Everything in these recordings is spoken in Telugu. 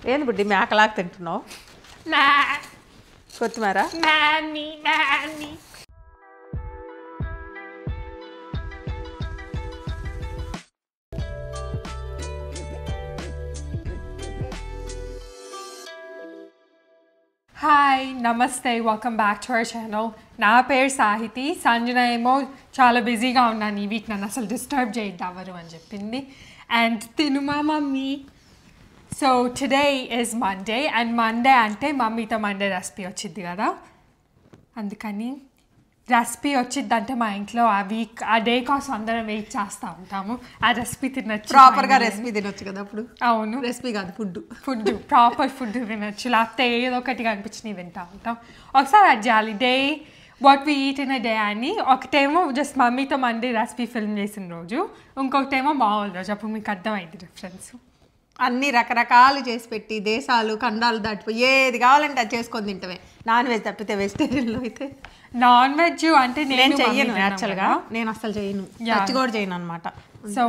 ఏంది బుడ్డి మేకలాగా తింటున్నావు? కొత్తిమీర హాయ్ నమస్తే welcome back to our channel. నా పేరు సాహితి. సంజన ఏమో చాలా బిజీగా ఉన్నాను ఈ వీక్, నన్ను అసలు డిస్టర్బ్ చేయద్దావరు అని చెప్పింది. అండ్ తిను మా mummy. So today is Monday and Monday అంటే మమ్మీతో మండే రెసిపీ వచ్చింది కదా, అందుకని రెసిపీ వచ్చిందంటే మా ఇంట్లో ఆ వీక్ ఆ డే కోసం అందరం వెయిట్ చేస్తూ ఉంటాము. ఆ రెసిపీ తినచ్చు, ప్రాపర్గా రెసిపీ తినొచ్చు కదా అప్పుడు. అవును, రెసిపీ కాదు ఫుడ్ ప్రాపర్ ఫుడ్ తినచ్చు, లేకపోతే ఏదో ఒకటి కనిపించినవి తింటూ ఉంటాం. ఒకసారి అది చేయాలి day what we eat in a day అని. ఒకటేమో జస్ట్ మమ్మీతో మండే రెసిపీ ఫిల్మ్ చేసిన రోజు, ఇంకొకటేమో మామూలు రోజు. అప్పుడు మీకు అర్థమైంది డిఫరెన్స్. అన్ని రకరకాలు చేసి పెట్టి దేశాలు ఖండాలు దాటిపోయి ఏది కావాలంటే అది చేసుకొని తింటమే. నాన్ వెజ్ తప్పితే వెజిటేరియన్లో అయితే. నాన్ వెజ్ అంటే నేను చెయ్యను యాక్చువల్గా, నేను అసలు చేయను, టచ్ కూడా చేయను అనమాట. సో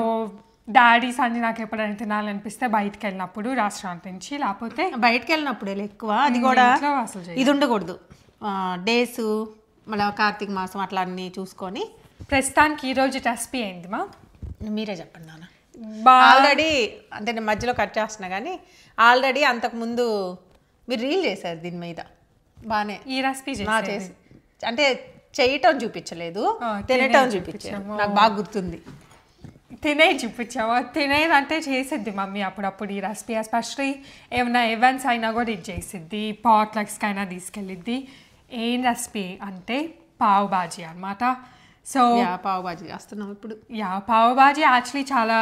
డాడీ సంజయ్ నాకు ఎప్పుడైనా తినాలనిపిస్తే బయటకు వెళ్ళినప్పుడు రెస్టారెంట్ నుంచి, లేకపోతే బయటకు వెళ్ళినప్పుడే ఎక్కువ. అది కూడా అసలు ఇది ఉండకూడదు, డేస్ మళ్ళీ కార్తీక మాసం అట్లా అన్నీ చూసుకొని. ప్రస్తుతానికి ఈరోజు రెసిపీ ఏంది మా? మీరే చెప్పండి నాన్న. ఆల్రెడీ అంటే నేను మధ్యలో కట్ చేస్తున్నా కానీ ఆల్రెడీ అంతకుముందు మీరు రీల్ చేశారు దీని మీద బాగానే. ఈ రెసిపీ చేసి అంటే చేయటం చూపించలేదు, తినటం చూపించాను. నాకు బాగా గుర్తుంది. తినేది చూపించావా? తినేది అంటే చేసిద్ది మమ్మీ అప్పుడప్పుడు ఈ రెసిపీ. ఎస్పెషలీ ఏమైనా ఈవెంట్స్ అయినా కూడా ఇది చేసిద్ది, పాట్లక్స్కి అయినా తీసుకెళ్ళిద్ది. ఏం రెసిపీ అంటే పావ్ బాజీ అనమాట. సో పావ్ బాజీ చేస్తున్నాం ఇప్పుడు. పావ్ బాజీ యాక్చువల్లీ చాలా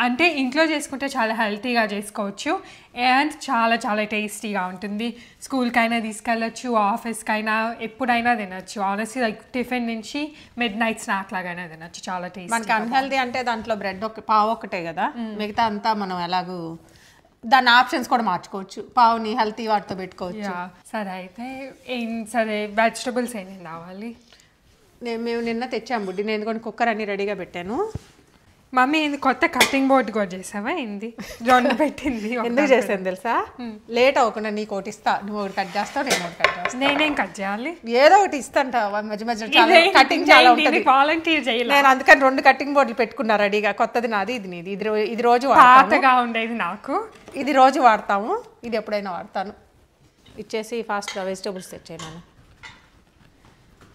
అంటే ఇంట్లో చేసుకుంటే చాలా హెల్తీగా చేసుకోవచ్చు అండ్ చాలా చాలా టేస్టీగా ఉంటుంది. స్కూల్కైనా తీసుకెళ్ళచ్చు, ఆఫీస్కైనా ఎప్పుడైనా తినచ్చు. ఆనెస్ట్లీ లైక్ టిఫిన్ నుంచి మిడ్ నైట్ స్నాక్ లాగానే తినచ్చు, చాలా టేస్టీ. మనకి అన్హెల్దీ అంటే దాంట్లో బ్రెడ్ పావు ఒకటే కదా, మిగతా అంతా మనం ఎలాగూ దాని ఆప్షన్స్ కూడా మార్చుకోవచ్చు. పావుని హెల్తీ వాటితో పెట్టుకోవచ్చు. సరే అయితే సరే వెజిటబుల్స్ ఏమేమి కావాలి? మేము నిన్న తెచ్చాము బుడ్డి, నేను ఎందుకంటే కుక్కర్ అన్ని రెడీగా పెట్టాను. మమ్మీ ఏంది కొత్త కటింగ్ బోర్డ్ కూడా చేసావా? ఏంది రెండు పెట్టింది? ఎందుకు చేసాను తెలుసా? లేట్ అవ్వకుండా నీకు ఒకటి ఇస్తా, నువ్వు ఒకటి కట్ చేస్తావు, నేను ఒకటి కట్ చేస్తాను. నేనేం కట్ చేయాలి? ఏదో ఒకటి ఇస్తాంట మధ్య మధ్యలో కటింగ్ చాలా ఉంటుంది. వాలంటీర్ చేయాలి. నేను అందుకని 2 కటింగ్ బోర్డులు పెట్టుకున్నా రెడీగా. కొత్తది నాది, ఇది నీది. ఇది రోజు పాతగా ఉండేది నాకు, ఇది రోజు వాడతాము, ఇది ఎప్పుడైనా వాడతాను. ఇచ్చేసి ఫాస్ట్గా వెజిటబుల్స్ తెచ్చాను.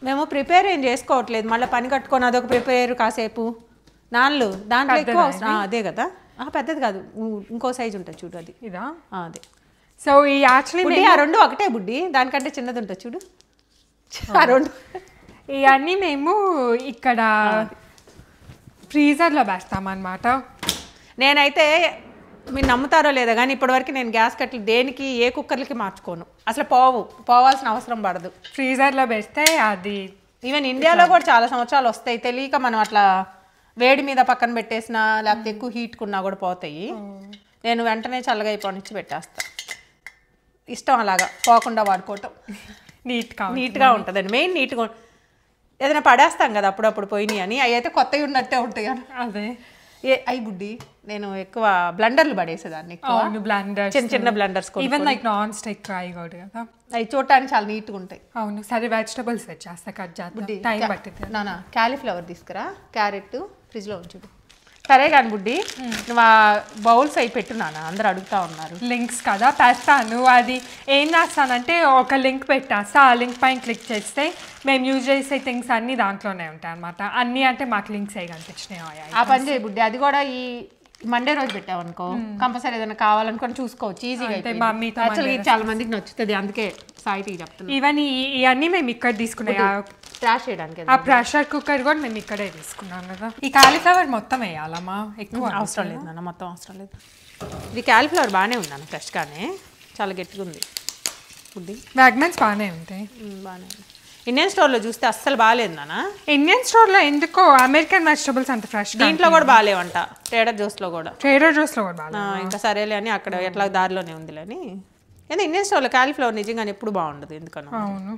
మేము ప్రిపేర్ ఏం చేసుకోవట్లేదు, మళ్ళీ పని కట్టుకొని అదొక ప్రిపేర్ కాసేపు నాన్లు దాంట్లో ఎక్కువ అవసరం. అదే కదా, పెద్దది కాదు, ఇంకో సైజు ఉంటుంది చూడు, అది ఇదా అదే. సో ఈ యాక్చువల్లీ ఆ 2 ఒకటే బుడ్డి, దానికంటే చిన్నది ఉంటుంది చూడు, ఆ 2. ఇవన్నీ మేము ఇక్కడ ఫ్రీజర్లో వేస్తామన్నమాట. నేనైతే మీరు నమ్ముతారో లేదా కానీ ఇప్పటివరకు నేను గ్యాస్ కట్టలు దేనికి ఏ కుక్కర్లకి మార్చుకోను, అసలు పోవాల్సిన అవసరం పడదు. ఫ్రీజర్లో పెడితే అది ఈవెన్ ఇండియాలో కూడా చాలా సంవత్సరాలు వస్తాయి, తెలియక మనం అట్లా వేడి మీద పక్కన పెట్టేసినా లేకపోతే ఎక్కువ హీట్ కున్నా కూడా పోతాయి. నేను వెంటనే చల్లగా అయిపోనిచ్చి పెట్టేస్తా. ఇష్టం అలాగా పోకుండా వాడుకోవటం. నీట్గా ఉంటుందండి, మెయిన్ నీట్గా. ఏదైనా పడేస్తాం కదా అప్పుడప్పుడు పోయినాయి అని, అవి అయితే కొత్తవి ఉన్నట్టే ఉంటాయి. అదే అయి బుడ్డి నేను ఎక్కువ బ్లండర్లు పడేసేదాన్ని, చిన్న blunders, even like non stick fry కూడా కదా, అవి చూడటానికి చాలా నీట్గా ఉంటాయి. అవును. సరే వెజిటబుల్స్ వచ్చేస్తా, కట్ చేస్తా, టైం పట్టింది. నానా క్యాలీఫ్లవర్ తీసుకురా, క్యారెట్ ఫ్రిడ్జ్లో ఉంచుడు. సరే కానీ బుడ్డి నువ్వు ఆ బౌల్స్ అవి పెట్టున్నానా, అందరు అడుగుతా ఉన్నారు. లింక్స్ కదా పెడతాను. అది ఏం చేస్తానంటే ఒక లింక్ పెట్టేస్తా, ఆ లింక్ పైన క్లిక్ చేస్తే మేము యూజ్ చేసే థింగ్స్ అన్నీ దాంట్లోనే ఉంటాయి అనమాట. అన్నీ అంటే మాకు లింక్స్ అవి కనిపించినాయి. ఆ పని చేయ బుడ్డి, అది కూడా ఈ మండే రోజు పెట్టావనుకో కంపల్సరీ ఏదైనా కావాలనుకొని చూసుకోవచ్చు ఈజీగా. యాక్చువల్లీ చాలా మందికి నచ్చుతుంది, అందుకే సాయితీకి చెప్తాను. ఈవెన్ ఇవన్నీ మేము ఇక్కడ తీసుకున్నాయి, ట్రాష్ చేయడానికి. ఆ ప్రెషర్ కుక్కర్ కూడా మేము ఇక్కడే తీసుకున్నాం కదా. ఈ కాలీఫ్లవర్ మొత్తం వేయాలమ్మా? ఎక్కువ అవసరం లేదు నాన్న, మొత్తం అవసరం లేదు. ఇది కాలీఫ్లవర్ బాగానే ఉందన్న, ఫ్రెష్గానే చాలా గట్టిగా ఉంది. ఫుడ్ ఫ్రాగ్మెంట్స్ బాగానే ఉంటాయి, బాగానే ఉంది. ఇండియన్ స్టోర్లో చూస్తే అస్సలు బాగాలేదు నాన్న. ఇండియన్ స్టోర్లో ఎందుకో అమెరికన్ వెజిటబుల్స్ అంత ఫ్రెష్, దీంట్లో కూడా బాగాలేవంట. ట్రేడర్ జోస్లో కూడా బాగా. ఇంకా సరేలే అని అక్కడ ఎట్లా దారిలోనే ఉందిలే అని ఏదో ఇండియన్ స్టోర్లో క్యాలీఫ్లవర్ నిజంగానే ఎప్పుడు బాగుండదు ఎందుకన్నా. అవును,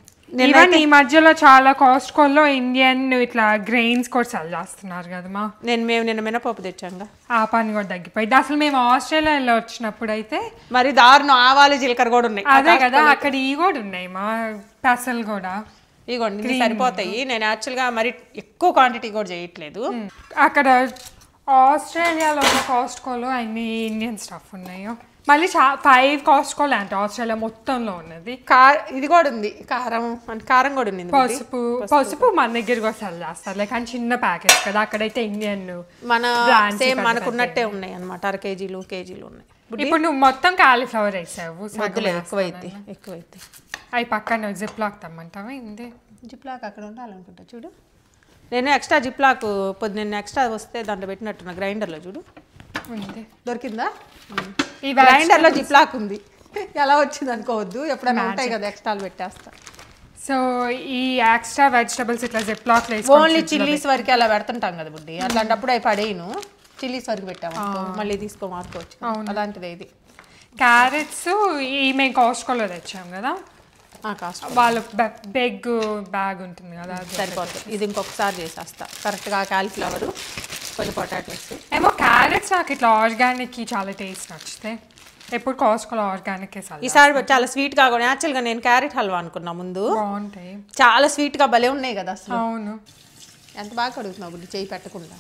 ఈవెన్ ఈ మధ్యలో చాలా కాస్ట్కోలో ఇండియన్ ఇట్లా గ్రెయిన్స్ కూడా సెల్ చేస్తున్నారు కదమ్మా. మేము నిన్న మినపప్పు తెచ్చాంగా, ఆ పని కూడా తగ్గిపోయింది. అసలు మేము ఆస్ట్రేలియాలో వచ్చినప్పుడు అయితే మరి దారుణం ఆవాలు జీలకర్ర కూడా ఉన్నాయి. అదే కదా, అక్కడ ఈ కూడా ఉన్నాయి మా పెసలు కూడా. ఇగోండి ఇన్ని సరిపోతాయి. నేను యాక్చువల్గా మరి ఎక్కువ క్వాంటిటీ కూడా చేయట్లేదు. అక్కడ ఆస్ట్రేలియాలో ఉన్న కాస్ట్కోలో అన్ని ఇండియన్ స్టఫ్ ఉన్నాయో. మళ్ళీ 5 కాస్ట్కోలు అంటే ఆస్ట్రేలియా మొత్తంలో ఉన్నది. ఇది కూడా ఉంది, కారం అంటే కారం కూడా ఉంది. పసుపు మన దగ్గర కూడా సెల్ చేస్తారు కానీ చిన్న ప్యాకెట్స్ కదా. అక్కడైతే ఇండియన్ మన సేమ్ మనకున్నట్టే ఉన్నాయి అనమాట. 1/2 కేజీలు కేజీలు ఉన్నాయి. ఇప్పుడు నువ్వు మొత్తం కాలీఫ్లవర్ వేసావు, ఎక్కువైతే అవి పక్కన జిప్ లాక్ తెమ్మంటావా? ఇంది జిప్ లాక్ అక్కడ ఉండాలనుకుంటా చూడు. నేను ఎక్స్ట్రా జిప్ లాక్ పొద్దున్న ఎక్స్ట్రా వస్తే దాంట్లో పెట్టినట్టున్నా గ్రైండర్లో చూడు. దొరికిందా? ఈ గ్రైండర్లో జిప్ లాక్ ఉంది. ఎలా వచ్చింది అనుకోవద్దు, ఎప్పుడైనా ఉంటాయి కదా ఎక్స్ట్రాలు పెట్టేస్తా. సో ఈ ఎక్స్ట్రా వెజిటబుల్స్ ఇట్లా జిప్ లాక్ ఓన్లీ చిల్లీస్ వరకు అలా పెడుతుంటాం కదా బుడ్డి, అట్లాంటప్పుడు అవి పడేయను. చిల్లీస్ వరకు పెట్టాము మళ్ళీ మార్చుకోవచ్చు. అలాంటిది ఇది. క్యారెట్స్ ఈ మేము కాస్ట్కోలో తెచ్చాం కదా, వాళ్ళ బిగ్ బ్యాగ్ ఉంటుంది కదా, సరిపోతుంది. ఇది ఇంకొకసారి చేసేస్తా కరెక్ట్గా. కాలీఫ్లవర్ కొంచెం పొటాటోస్ ఏమో. క్యారెట్స్ నాకు ఇట్లా ఆర్గానిక్ చాలా టేస్ట్ నచ్చితే ఎప్పుడు కాస్ట్కోలో ఆర్గానిక్ ఈసారి చాలా స్వీట్గా కూడా. యాక్చువల్గా నేను క్యారెట్ హల్వా అనుకున్నా ముందు, బాగుంటాయి చాలా స్వీట్గా భలే ఉన్నాయి కదా అసలు. అవును, ఎంత బాగా కడుగుతున్నావు బుడ్డి చేయి పెట్టకుండా.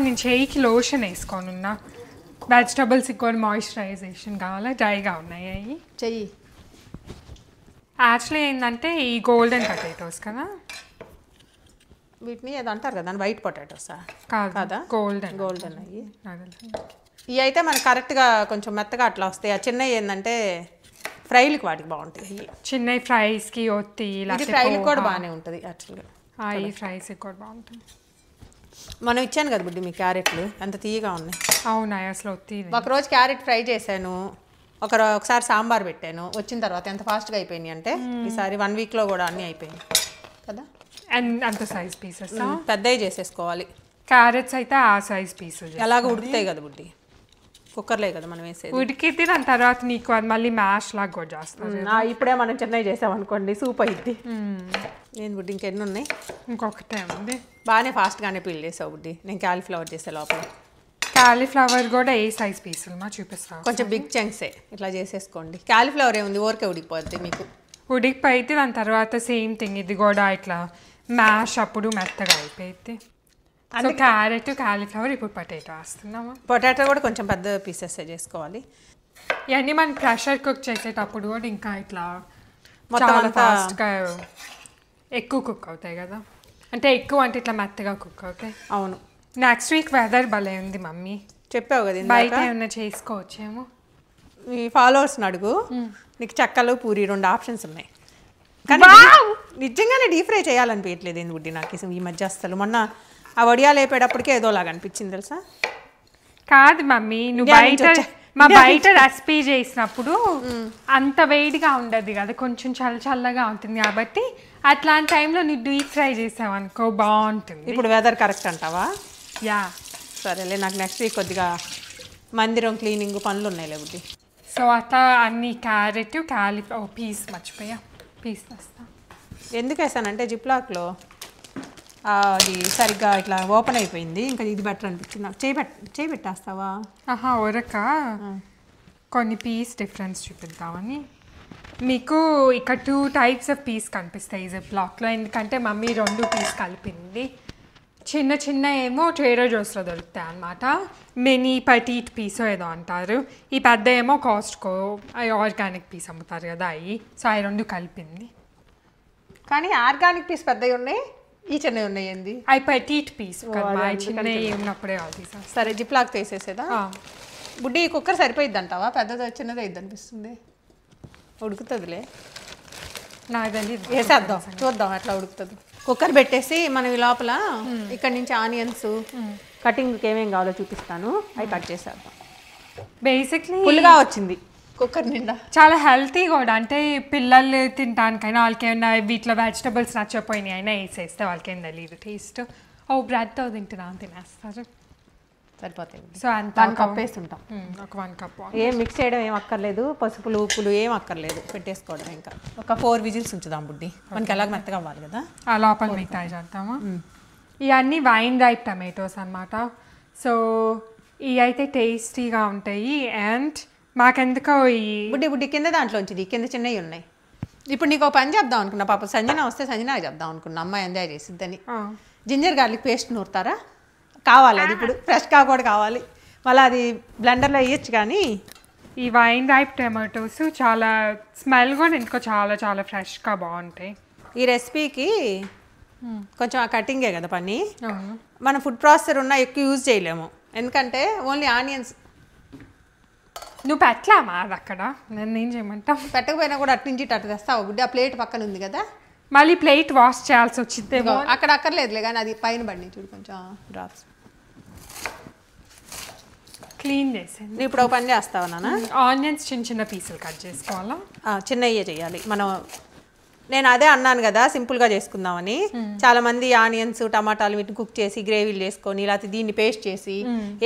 నేను చేయికి లోషన్ వేసుకోనున్నా. వెజిటబుల్స్ కూడా మాయిశ్చరైజేషన్ కావాలి, డ్రైగా ఉన్నాయి అవి. చెయ్యి. యాక్చువల్లీ ఏంటంటే ఈ గోల్డెన్ పొటాటోస్ కదా, వీటిని ఏదో అంటారు కదా వైట్ పొటాటోసా? కాదా, గోల్డెన్ అయ్యి. ఇవి అయితే మనకు కరెక్ట్గా కొంచెం మెత్తగా అట్లా వస్తాయి. ఆ చిన్నవి ఏంటంటే ఫ్రైలకి వాటికి బాగుంటాయి. చిన్న ఫ్రైస్కి ఒత్తి ఫ్రైలకి కూడా బాగానే ఉంటుంది యాక్చువల్గా. ఈ ఫ్రైస్కి కూడా బాగుంటుంది. మనం ఇచ్చాను కదా బుడ్డి మీ క్యారెట్లు ఎంత తీయగా ఉన్నాయి. అవునాయి అసలు ఒత్తి. ఒకరోజు క్యారెట్ ఫ్రై చేశాను, ఒకసారి సాంబార్ పెట్టాను. వచ్చిన తర్వాత ఎంత ఫాస్ట్గా అయిపోయినాయి అంటే ఈసారి 1 వీక్లో కూడా అన్నీ అయిపోయినాయి కదా. అంత సైజ్ పీసెస్ పెద్దవి చేసేసుకోవాలి. క్యారెట్స్ అయితే ఆ సైజ్ పీసెస్ ఎలాగో ఉడుకుతాయి కదా బుడ్డి, కుక్కర్లే కదా మనం వేసేది. ఉడికితే దాని తర్వాత నీకు అది మళ్ళీ మ్యాష్ లాగా కూడా చేస్తాను. ఇప్పుడే మనం చిన్నవి చేసామనుకోండి సూప్ అయ్యిద్ది. నేను బుడ్డి ఇంకెన్ని ఉన్నాయి? ఇంకొకటే ఉంది. బాగానే ఫాస్ట్గానే పీల్ చేసావు బుడ్డి. నేను కాలీఫ్లవర్ చేసే లోపల. కాలీఫ్లవర్ కూడా ఏ సైజ్ పీసులు మా చూపిస్తాను. కొంచెం బిగ్ చంక్సే ఇట్లా చేసేసుకోండి. కాలీఫ్లవర్ ఏముంది ఊరికే ఉడికిపోద్ది మీకు. ఉడికిపోయితే దాని తర్వాత సేమ్ థింగ్ ఇది కూడా ఇట్లా మ్యాష్ అప్పుడు మెత్తగా అయిపోయింది. సో క్యారెట్ కాలీఫ్లవర్ ఇప్పుడు పొటాటో వేస్తున్నామా. పొటాటో కూడా కొంచెం పెద్ద పీసెస్ చేసుకోవాలి. ఇవన్నీ మనం ప్రెషర్ కుక్ చేసేటప్పుడు కూడా ఇంకా ఇట్లా చాలా ఫాస్ట్గా ఎక్కువ కుక్ అవుతాయి కదా. అంటే ఎక్కువ అంటే ఇట్లా మెత్తగా కుక్ అవుతాయి. అవును. నెక్స్ట్ వీక్ వెదర్ భలే ఉంది మమ్మీ, చెప్పావు కదా. బయట ఏమన్నా చేసుకోవచ్చేమో. ఈ ఫాలోవర్స్ని అడుగు, నీకు చెక్కలు పూరి 2 ఆప్షన్స్ ఉన్నాయి. కానీ నిజంగానే డీప్ ఫ్రై చేయాలనిపించట్లేదు ఎందుకు నాకు ఈ మధ్య అసలు. మొన్న ఆ వడియాలు వేపేటప్పటికే ఏదోలాగా అనిపించింది తెలుసా. కాదు మమ్మీ, నువ్వు బయట రెసిపీ చేసినప్పుడు అంత వేడిగా ఉండదు కదా, కొంచెం చల్లగా ఉంటుంది కాబట్టి అట్లాంటి టైంలో నువ్వు డీప్ ఫ్రై చేసావు అనుకో బాగుంటుంది. ఇప్పుడు వెదర్ కరెక్ట్ అంటావా? యా సరేలే, నాకు నెక్స్ట్ వీక్ కొద్దిగా మందిరం క్లీనింగ్ పనులు ఉన్నాయి లేకపోతే. సో అట్లా అన్ని క్యారెట్ పీస్ మర్చిపోయా, పీస్ వేస్తా. ఎందుకు వేసానంటే జిప్లాక్లో అది సరిగ్గా ఇట్లా ఓపెన్ అయిపోయింది, ఇంకా ఇది బెటర్ అనిపించింది నాకు. చేయి పెట్టేస్తావా? ఉరక కొన్ని పీస్ డిఫరెన్స్ చూపిద్దామని. మీకు ఇక్కడ 2 types ఆఫ్ పీస్ కనిపిస్తాయి ఈ జిప్లాక్లో, ఎందుకంటే మమ్మీ 2 పీస్ కలిపింది. చిన్న ఏమో ట్రేడర్ జోస్లో దొరుకుతాయి అన్నమాట, మినీ పటీట్ పీసో ఏదో అంటారు. ఈ పెద్ద ఏమో కాస్ట్కో అవి ఆర్గానిక్ పీస్ అమ్ముతారు కదా అవి. సో అవి 2 కలిపింది. కానీ ఆర్గానిక్ పీస్ పెద్దవి ఉన్నాయి, ఈ చిన్నవి ఉన్నాయి. ఏంది అవి పటీట్ పీస్ కదా, చిన్నవి ఉన్నప్పుడే అది. సరే జిప్లాక్ తీసేసేదా బుడ్డి? కుక్కర్ సరిపోయిద్ది అంటావా? పెద్దది చిన్నది అయిద్ది అనిపిస్తుంది. ఉడుకుతుందిలే, నాకు తెలియదు. వేసేద్దాం చూద్దాం ఎట్లా ఉడుకుతుంది. కుక్కర్ పెట్టేసి మనం ఈ లోపల ఇక్కడ నుంచి ఆనియన్స్ కటింగ్కి ఏమేం కావాలో చూపిస్తాను, అవి కట్ చేసేద్దాం. బేసిక్లీ ఫుల్గా వచ్చింది కుక్కర్ నిండా. చాలా హెల్తీ కూడా, అంటే పిల్లలు తినడానికైనా వాళ్ళకి ఏమైనా వీటిలో వెజిటబుల్స్ నచ్చపోయినాయి అయినా వేసేస్తే వాళ్ళకి ఏం తెలియదు టేస్ట్. బ్రెడ్తో తింటున్నా తినేస్తారు. సరిపోతాయి. సో అంత 1 కప్ వేస్తుంటాం. ఒక 1 కప్. ఏం మిక్స్ చేయడం ఏం అక్కర్లేదు, పసుపులు ఉప్పులు ఏం అక్కర్లేదు, పెట్టేసుకోవడం. ఇంకా ఒక 4 విజిల్స్ ఉంచుదాం బుడ్డి, మనకి ఎలాగ మెత్తగా అవ్వాలి కదా. ఆ లోపల మిగతా చేద్దామా. ఇవన్నీ వైన్ రైప్ టమాటోస్ అనమాట. సో ఇవి అయితే టేస్టీగా ఉంటాయి. అండ్ మాకెందుకో ఈ బుడ్డి కింద దాంట్లోంచి కింద చిన్నవి ఉన్నాయి. ఇప్పుడు నీకు ఒక పని చెప్దాం అనుకున్నా, పాప సంజన వస్తే సంజనకి చెప్దాం అనుకున్నా, అమ్మాయి ఎంజాయ్ చేసిద్దని. జింజర్ గార్లిక్ పేస్ట్ నూరుతారా? కావాలి అది, ఇప్పుడు ఫ్రెష్గా కూడా కావాలి. మళ్ళీ అది బ్లెండర్లో వేయచ్చు. కానీ ఈ వైన్ రైప్ టమాటోస్ చాలా స్మెల్ కూడా ఎందుకో చాలా చాలా ఫ్రెష్గా బాగుంటాయి. ఈ రెసిపీకి కొంచెం ఆ కటింగే కదా పని. మన ఫుడ్ ప్రాసెసర్ ఉన్న ఎక్కువ యూజ్ చేయలేము, ఎందుకంటే ఓన్లీ ఆనియన్స్. నువ్వు పెట్టలామా అది అక్కడ? నన్ను ఏం చేయమంటావు? పెట్టకపోయినా కూడా అటు నుంచి అటు తెస్తావు బుడ్డి. ఆ ప్లేట్ పక్కన ఉంది కదా, మళ్ళీ ప్లేట్ వాష్ చేయాల్సి వచ్చింది. అక్కడ అక్కర్లేదులే, కానీ అది పైన పడి చూడు కొంచెం డ్రాప్స్ క్లీన్ చేసింది. నువ్వు ఇప్పుడు ఒక పని చేస్తావా నాన్న? ఆనియన్స్ చిన్న చిన్న పీసులు కట్ చేసుకోవాలా? చిన్నయ్యే చేయాలి మనం. నేను అదే అన్నాను కదా సింపుల్గా చేసుకుందామని. చాలా మంది ఆనియన్స్ టమాటాలు వీటిని కుక్ చేసి గ్రేవీలు చేసుకొని లేకపోతే దీన్ని పేస్ట్ చేసి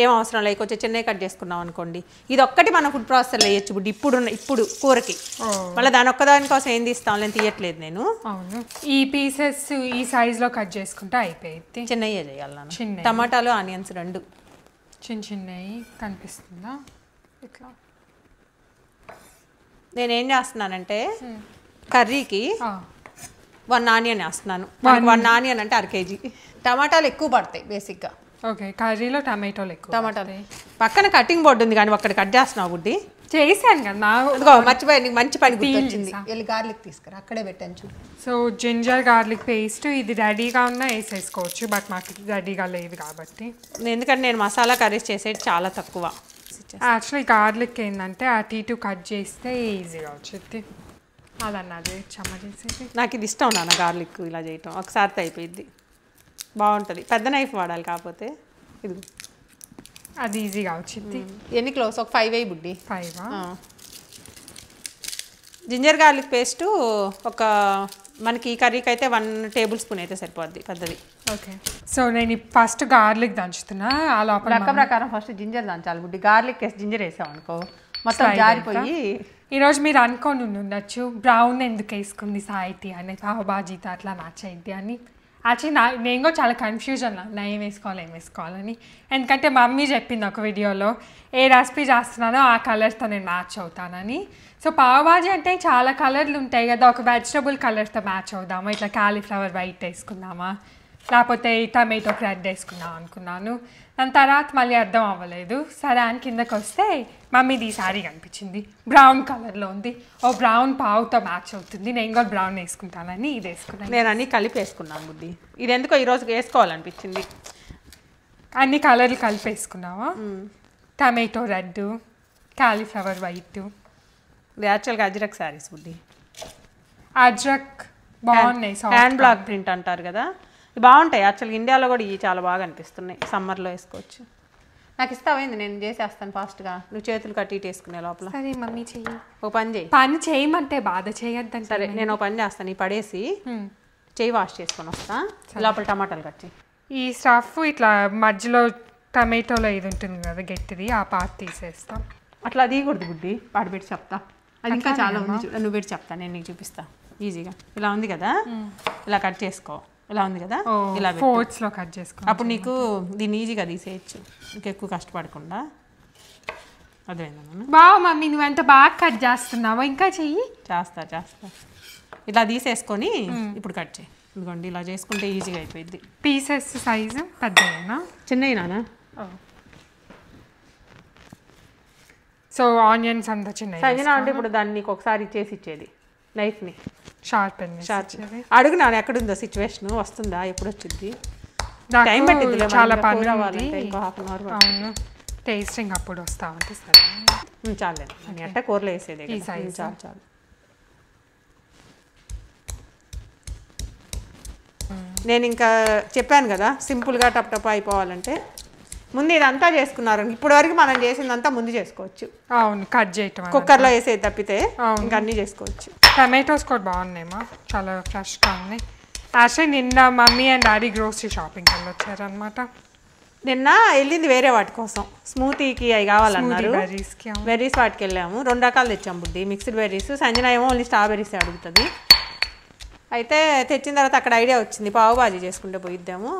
ఏం అవసరం లేక కొంచెం చిన్నవి కట్ చేసుకున్నాం అనుకోండి, ఇది ఒక్కటి మనం ఫుడ్ ప్రాసెసర్లో వేయచ్చు ఇప్పుడు ఇప్పుడు కూరకి. మళ్ళీ దాని ఒక్కదాని కోసం ఏం తీస్తాం నేను తీయట్లేదు నేను. అవును, ఈ పీసెస్ ఈ సైజులో కట్ చేసుకుంటే అయిపోయింది. చిన్నయ్యే చేయాలి నాన్న. టమాటాలు ఆనియన్స్ 2 చిన్నవి కనిపిస్తుందా ఇట్లా. నేనేం చేస్తున్నానంటే కర్రీకి 1 ఆనియన్ వేస్తున్నాను. 1 ఆనియన్ అంటే 1/2 కేజీ. టమాటాలు ఎక్కువ పడతాయి బేసిక్గా. ఓకే, కర్రీలో టమాటోలు ఎక్కువ. టమాటాలు పక్కన కటింగ్ బోర్డు ఉంది, కానీ అక్కడ కట్ చేస్తున్నావు బుడ్డి. చేశాను కదా, మర్చిపోయి నీకు మంచి పని గుర్తొచ్చింది. వెళ్ళి గార్లిక్ తీసుకురా, అక్కడే పెట్టాను చూడు. సో జింజర్ గార్లిక్ పేస్ట్ ఇది రెడీగా ఉన్నా వేసేసుకోవచ్చు, బట్ మాకు రెడీగా లేదు కాబట్టి. ఎందుకంటే నేను మసాలా కర్రీస్ చేసేది చాలా తక్కువ. యాక్చువల్లీ గార్లిక్ ఏంటంటే అటు ఇటు కట్ చేస్తే ఈజీగా వచ్చింది. అదన్నది చేసేది. నాకు ఇది ఇష్టం నాన్న, గార్లిక్ ఇలా చేయటం. ఒకసారితో అయిపోయింది, బాగుంటుంది. పెద్ద నైఫ్ వాడాలి, కాకపోతే ఇది అది ఈజీగా వచ్చింది. ఎన్ని క్లోవ్స్? ఒక 5 వేయి బుడ్డి. 5. జింజర్ గార్లిక్ పేస్టు ఒక మనకి ఈ కర్రీకి అయితే 1 టేబుల్ స్పూన్ అయితే సరిపోద్ది పెద్దది. ఓకే, సో నేను ఫస్ట్ గార్లిక్ దంచుతున్నా. ఆ లోపల లెక్క ప్రకారం ఫస్ట్ జింజర్ దంచాలి బుడ్డి. గార్లిక్ వేసి జింజర్ వేసావు అనుకో మొత్తం జారిపోయి. ఈరోజు మీరు అనుకొని ఉండొచ్చు బ్రౌన్ ఎందుకు వేసుకుంది సాయితి అని, పావుబాజీతో అట్లా మ్యాచ్ అయింది అని. యాక్చువల్లీ నేను కూడా చాలా కన్ఫ్యూజన్ నా ఏం వేసుకోవాలని. ఎందుకంటే మమ్మీ చెప్పింది ఒక వీడియోలో ఏ రెసిపీ చేస్తున్నానో ఆ కలర్తో నేను మ్యాచ్ అవుతానని. సో పావుబాజీ అంటే చాలా కలర్లు ఉంటాయి కదా, ఒక వెజిటబుల్ కలర్తో మ్యాచ్ అవుదామా, ఇట్లా కాలీఫ్లవర్ వైట్ వేసుకుందామా లేకపోతే టమాటో రెడ్ వేసుకుందాం అనుకున్నాను. దాని తర్వాత మళ్ళీ అర్థం అవ్వలేదు. సరే అని కిందకి వస్తే మమ్మీది ఈ సారీ కనిపించింది, బ్రౌన్ కలర్లో ఉంది. ఓ బ్రౌన్ పావుతో మ్యాచ్ అవుతుంది, నేను కూడా బ్రౌన్ వేసుకుంటానని ఇది వేసుకున్నాను. నేను అన్నీ కలిపి వేసుకున్నాను బుద్ధి. ఇది ఎందుకో ఈరోజు వేసుకోవాలనిపించింది. అన్ని కలర్లు కలిపి వేసుకున్నావా? Tomato red, cauliflower white. ఇది యాక్చువల్గా అజ్రక్ శారీస్ బుద్ధి. అజ్రక్ బాగున్నాయి, హ్యాండ్ బ్లాక్ ప్రింట్ అంటారు కదా, బాగుంటాయి. యాక్చువల్గా ఇండియాలో కూడా ఇవి చాలా బాగా అనిపిస్తున్నాయి, సమ్మర్లో వేసుకోవచ్చు. నాకు ఇస్తావైంది, నేను చేసేస్తాను ఫాస్ట్గా. నువ్వు చేతులు కట్టి వేసుకునే లోపల. సరే మమ్మీ చెయ్యి. ఓ పని చేయి. పని చేయమంటే బాధ చేయొద్దని. సరే నేను ఓ పని చేస్తాను, ఈ పడేసి చెయ్యి వాష్ చేసుకొని వస్తా. లోపల టమాటాలు కట్ చేయి. ఈ స్టఫ్ ఇట్లా మధ్యలో టమాటోలో ఇది ఉంటుంది కదా గట్టిది, ఆ పార్ట్ తీసేస్తాం. అట్లా తీయకూడదు బుడ్డి, పాడు పెట్టి చెప్తా. అది ఇంకా చాలా ఉంది, నువ్వు పెట్టి చెప్తా, నేను నీకు చూపిస్తా ఈజీగా. ఇలా ఉంది కదా, ఇలా కట్ చేసుకో. ఇలా ఉంది కదా, ఇలా ఫోర్క్స్లో కట్ చేసుకో. అప్పుడు నీకు దీన్ని ఈజీగా తీసేయచ్చు, నీకు ఎక్కువ కష్టపడకుండా. అదేనా బావ మమ్మీ నువ్వు ఎంత బాగా కట్ చేస్తున్నావో, ఇంకా చెయ్యి. చేస్తా. ఇలా తీసేసుకొని ఇప్పుడు కట్ చేయి. ఇదిగోండి ఇలా చేసుకుంటే ఈజీగా అయిపోయింది. పీసెస్ సైజు పెద్దనా చిన్నయినా? సో ఆనియన్స్ అంతా చిన్న సంజన అంటే ఇప్పుడు దాన్ని నీకు ఒకసారి ఇచ్చేది నైఫ్ని షార్ప్ అడుగునాను ఎక్కడుందో సిచ్యువేషన్, వస్తుందా, ఎప్పుడు వచ్చింది, టైం పట్టింది చాలా పని ఇంకో హాఫ్ అన్ అవర్. అవును, టేస్టింగ్ అప్పుడు వస్తా ఉంటే సరే చాలే అంటే కూరలో వేసేది. చాలు. నేను ఇంకా చెప్పాను కదా సింపుల్గా టప్ అయిపోవాలంటే ముందు ఇదంతా చేసుకున్నారు. ఇప్పటి వరకు మనం చేసిందంతా ముందు చేసుకోవచ్చు. అవును, కట్ చేయటం కుక్కర్లో వేసేది తప్పితే ఇంకా అన్నీ చేసుకోవచ్చు. టమాటోస్ కూడా బాగున్నాయమ్మా, చాలా ఫ్రెష్గా ఉన్నాయి. యాక్చువల్లీ నిన్న మమ్మీ అండ్ డాడీ గ్రోసరీ షాపింగ్కి వెళ్ళొచ్చారనమాట. నిన్న వెళ్ళింది వేరే వాటి కోసం, స్మూతీకి అవి కావాలన్నారు, బెర్రీస్ వాటికి వెళ్ళాము. 2 రకాలు తెచ్చాము బుడ్డి, మిక్స్డ్ బెర్రీస్. సంజన ఏమో ఓన్లీ స్ట్రాబెర్రీస్ అడుగుతుంది. అయితే తెచ్చిన తర్వాత అక్కడ ఐడియా వచ్చింది, పావు బాజీ చేసుకుంటే పోయిద్దాము.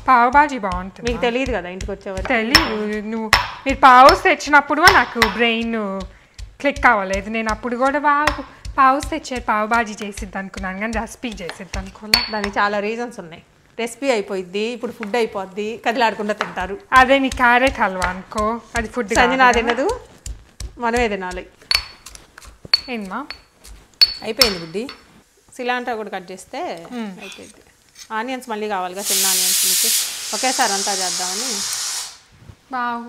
పావు బాజీ బాగుంటుంది. మీకు తెలియదు కదా ఇంటికి వచ్చేవారు. తెలియదు, మీరు పావుస్ తెచ్చినప్పుడు నాకు బ్రెయిన్ క్లిక్ అవ్వలేదు. నేను అప్పుడు కూడా పావుస్ తెచ్చారు, పావు బాజీ చేసిద్ది అనుకున్నాను, కానీ రెసిపీ చేసిద్ది అనుకోలే. దానికి చాలా రీజన్స్ ఉన్నాయి. రెసిపీ అయిపోయిద్ది, ఇప్పుడు ఫుడ్ అయిపోద్ది, కదిలాడకుండా తింటారు. అదే నీ క్యారెట్ హల్వా అనుకో, అది ఫుడ్. సంజన తినదు, మనమే తినాలి. ఏమా అయిపోయింది బుడ్డి. సిలాంట్రా కూడా కట్ చేస్తే అయిపోయింది. ఆనియన్స్ మళ్ళీ కావాలిగా, చిన్న ఆనియన్స్ మీకు ఒకేసారి అంతా చేద్దామని. బావు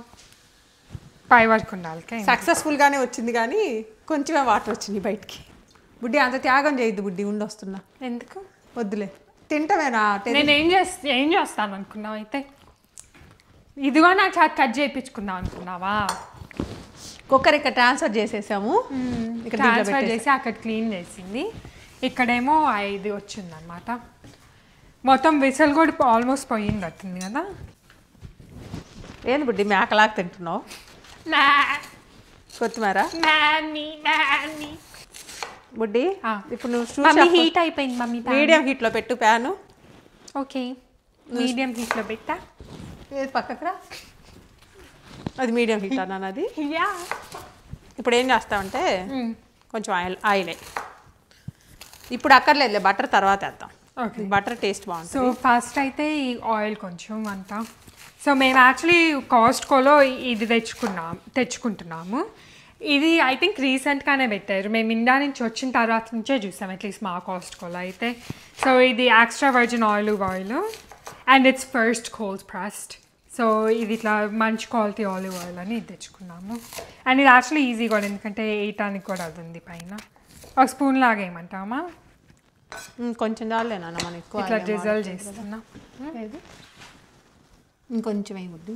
పై వరకు ఉండాలి. సక్సెస్ఫుల్గానే వచ్చింది, కానీ కొంచెమే వాటర్ వచ్చింది బయటికి. బుడ్డి అంత త్యాగం చేయొద్దు బుడ్డి, ఉండొస్తున్నా. ఎందుకు వద్దులే, తింటామేనా. నేను ఏం చేస్తాను అనుకున్నావు అయితే? ఇదిగో నాకు చాలా కట్ చేయించుకుందాం అనుకున్నావా? కుక్కర్ ఇక్కడ ట్రాన్స్ఫర్ చేసేసాము, ఇక్కడ ట్రాన్స్ఫర్ చేసి అక్కడ క్లీన్ చేసింది. ఇక్కడేమో 5 వచ్చిందనమాట. మొత్తం విసల్ కూడా ఆల్మోస్ట్ పోయింది అవుతుంది కదా. ఏంది బుడ్డి మేకలాగా తింటున్నావు? కొత్తిమీర బుడ్డి. ఇప్పుడు నువ్వు హీట్ అయిపోయింది మమ్మీ, మీడియం హీట్లో పెట్టు ప్యాను. ఓకే, మీడియం హీట్లో పెట్టా. ఏది పక్కకు, అది మీడియం హీట్ అన్నాను అది. ఇప్పుడు ఏం చేస్తామంటే కొంచెం ఆయిలే, ఇప్పుడు అక్కర్లేదులే, బటర్ తర్వాత వేద్దాం. బటర్ టేస్ట్ బాగుంటుంది. సో ఫస్ట్ అయితే ఈ ఆయిల్ కొంచెం అంతా. సో మేము యాక్చువల్లీ కాస్ట్కోలో ఇది తెచ్చుకుంటున్నాము. ఇది ఐ థింక్ రీసెంట్గానే పెట్టారు, మేము ఇండియా నుంచి వచ్చిన తర్వాత నుంచే చూసాం, అట్లీస్ట్ మా కాస్ట్కోలో అయితే. సో ఇది extra virgin olive oil and it's first cold pressed. So ఇది ఇట్లా మంచి క్వాలిటీ ఆలివ్ ఆయిల్ అని ఇది తెచ్చుకున్నాము. అండ్ ఇది యాక్చువల్లీ ఈజీ కూడా, ఎందుకంటే వేయటానికి కూడా అది ఉంది పైన. ఒక స్పూన్ లాగా ఏమంటామా? కొంచెం చాలేనా మనం ఎక్కువ ఇట్లా డిజల్వ్ చేస్తున్నా. ఇంకొంచెం వేయబుద్ది,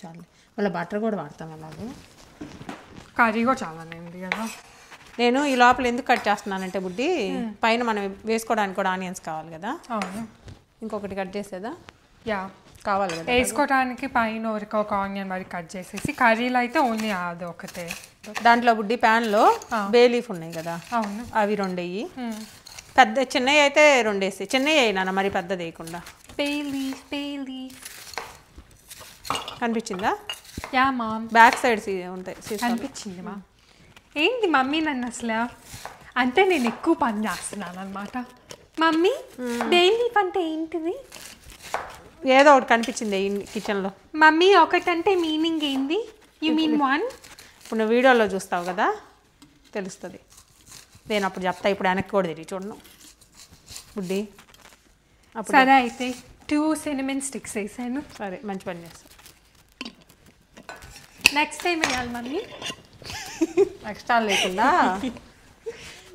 చాలు. మళ్ళీ బటర్ కూడా వాడతాం అలాగే. కర్రీ కూడా చాలానే ఉంది కదా. నేను ఈ లోపల ఎందుకు కట్ చేస్తున్నానంటే బుడ్డి, పైన మనం వేసుకోవడానికి కూడా ఆనియన్స్ కావాలి కదా. అవును, ఇంకొకటి కట్ చేసేదా? యా, కావాలి కదా. వేసుకోవడానికి పైన ఒక ఆనియన్ మరి కట్ చేసేసి, కర్రీలో అయితే ఓన్లీ అది ఒకటే. దాంట్లో బుడ్డి ప్యాన్లో బే లీఫ్ ఉన్నాయి కదా, అవును, అవి 2 వేయి. పెద్ద చిన్నవి అయితే 2 వేసి, చిన్నవి అయినా మరి పెద్దది వేయకుండా. బే లీఫ్ కనిపించిందా? యా మామ్, బ్యాక్ సైడ్ ఉంటాయి. కనిపించింది మా. ఏంటి మమ్మీ నన్ను అసలు అంటే నేను ఎక్కువ పని చేస్తున్నాను అనమాట. మమ్మీ బే లీఫ్ అంటే ఏంటిది? ఏదో ఒకటి కనిపించింది కిచెన్లో. మమ్మీ ఒకటంటే మీనింగ్ ఏంది? You mean 1? ఇప్పుడు నువ్వు వీడియోలో చూస్తావు కదా, తెలుస్తుంది. నేను అప్పుడు చెప్తా, ఇప్పుడు వెనక్కి కూడా తిరిగి చూడను బుడ్డి. సరే అయితే 2 cinnamon sticks వేసాను. సరే, మంచి పని చేస్తాను. నెక్స్ట్ టైం వేయాలి మమ్మీ. ఎక్స్ట్రా లేకుండా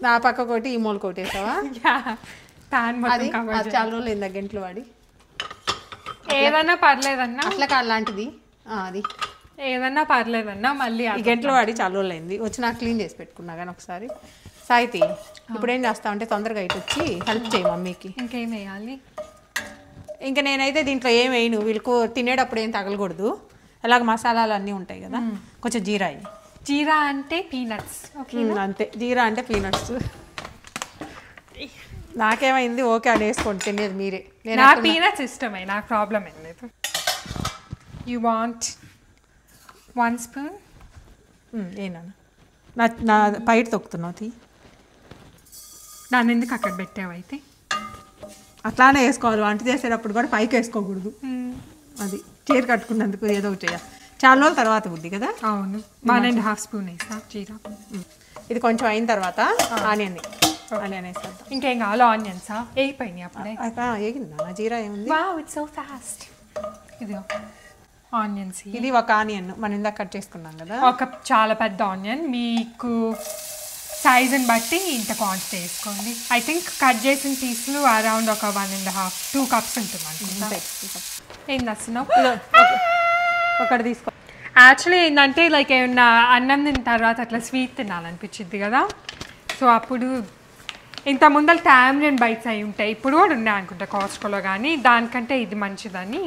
నా పక్క ఒకటి, ఈ మూల ఒకటి వేసావా? ప్యాన్ అది చాలా రోజులు అయింది గంటలు వాడి. ఏదన్నా పర్లేదన్నా, అట్లా కాదు లాంటిది అది, ఏదన్నా పర్లేదన్నా మళ్ళీ ఈ గంటలు వాడి చాలా రోజులు అయింది. వచ్చి నాకు క్లీన్ చేసి పెట్టుకున్నా కానీ ఒకసారి. సాయితి, ఇప్పుడు ఏం చేస్తామంటే తొందరగా ఇటు వచ్చి హెల్ప్ చేయి మమ్మీకి. ఇంకేం వేయాలి? ఇంకా నేనైతే దీంట్లో ఏం వేయను, వీళ్ళకు తినేటప్పుడు ఏం తగలకూడదు. ఎలాగ మసాలాలు అన్నీ ఉంటాయి కదా, కొంచెం జీరా. జీరా అంటే పీనట్స్. అంతే, జీరా అంటే పీనట్స్. నాకేమైంది, ఓకే అని వేసుకోండి, తినేది మీరే. నా పీనట్స్ ఇష్టమే, నాకు ప్రాబ్లం ఏం లేదు. You want 1 spoon? ఏనా నా పైట తొక్కుతున్నావు, దాన్ని ఎందుకు అక్కడ పెట్టావు? అయితే అట్లానే వేసుకోవాలి, వంట చేసేటప్పుడు కూడా పైకి వేసుకోకూడదు. అది చీర కట్టుకున్నందుకు ఏదో ఒకటి చేయాలి. చాలా రోజుల తర్వాత బుద్ధి కదా. అవును, 1.5 spoon వేసా జీరా. ఇది కొంచెం అయిన తర్వాత ఆనియన్ వేసేద్దాం. ఇంకేం కావాలో? ఆనియన్సా వేయిపోయినాయి అప్పుడే? వేగిందా నా జీరా? ఏముంది, వావ్ ఇట్స్ సో ఫాస్ట్. ఇది ఆనియన్స్, ఇది ఒక ఆనియన్ మనం ఇందాక కట్ చేసుకున్నాం కదా. ఒక చాలా పెద్ద ఆనియన్, మీకు సైజుని బట్టి ఇంత క్వాంటిటీ వేసుకోండి. ఐ థింక్ కట్ చేసిన పీసులు అరౌండ్ ఒక 1.5 2 cups ఉంటుంది అనుకుంటా. ఏం చేస్తున్నావు? ఒకటి తీసుకో. యాక్చువల్లీ ఏంటంటే లైక్ ఏమన్నా అన్నం తిన్న తర్వాత అట్లా స్వీట్ తినాలనిపించింది కదా. సో అప్పుడు ఇంత ముందర టామరిన్ బైట్స్ అయి ఉంటాయి, ఇప్పుడు కూడా ఉన్నాయి అనుకుంటా కాస్ట్కోలో, కానీ దానికంటే ఇది మంచిదని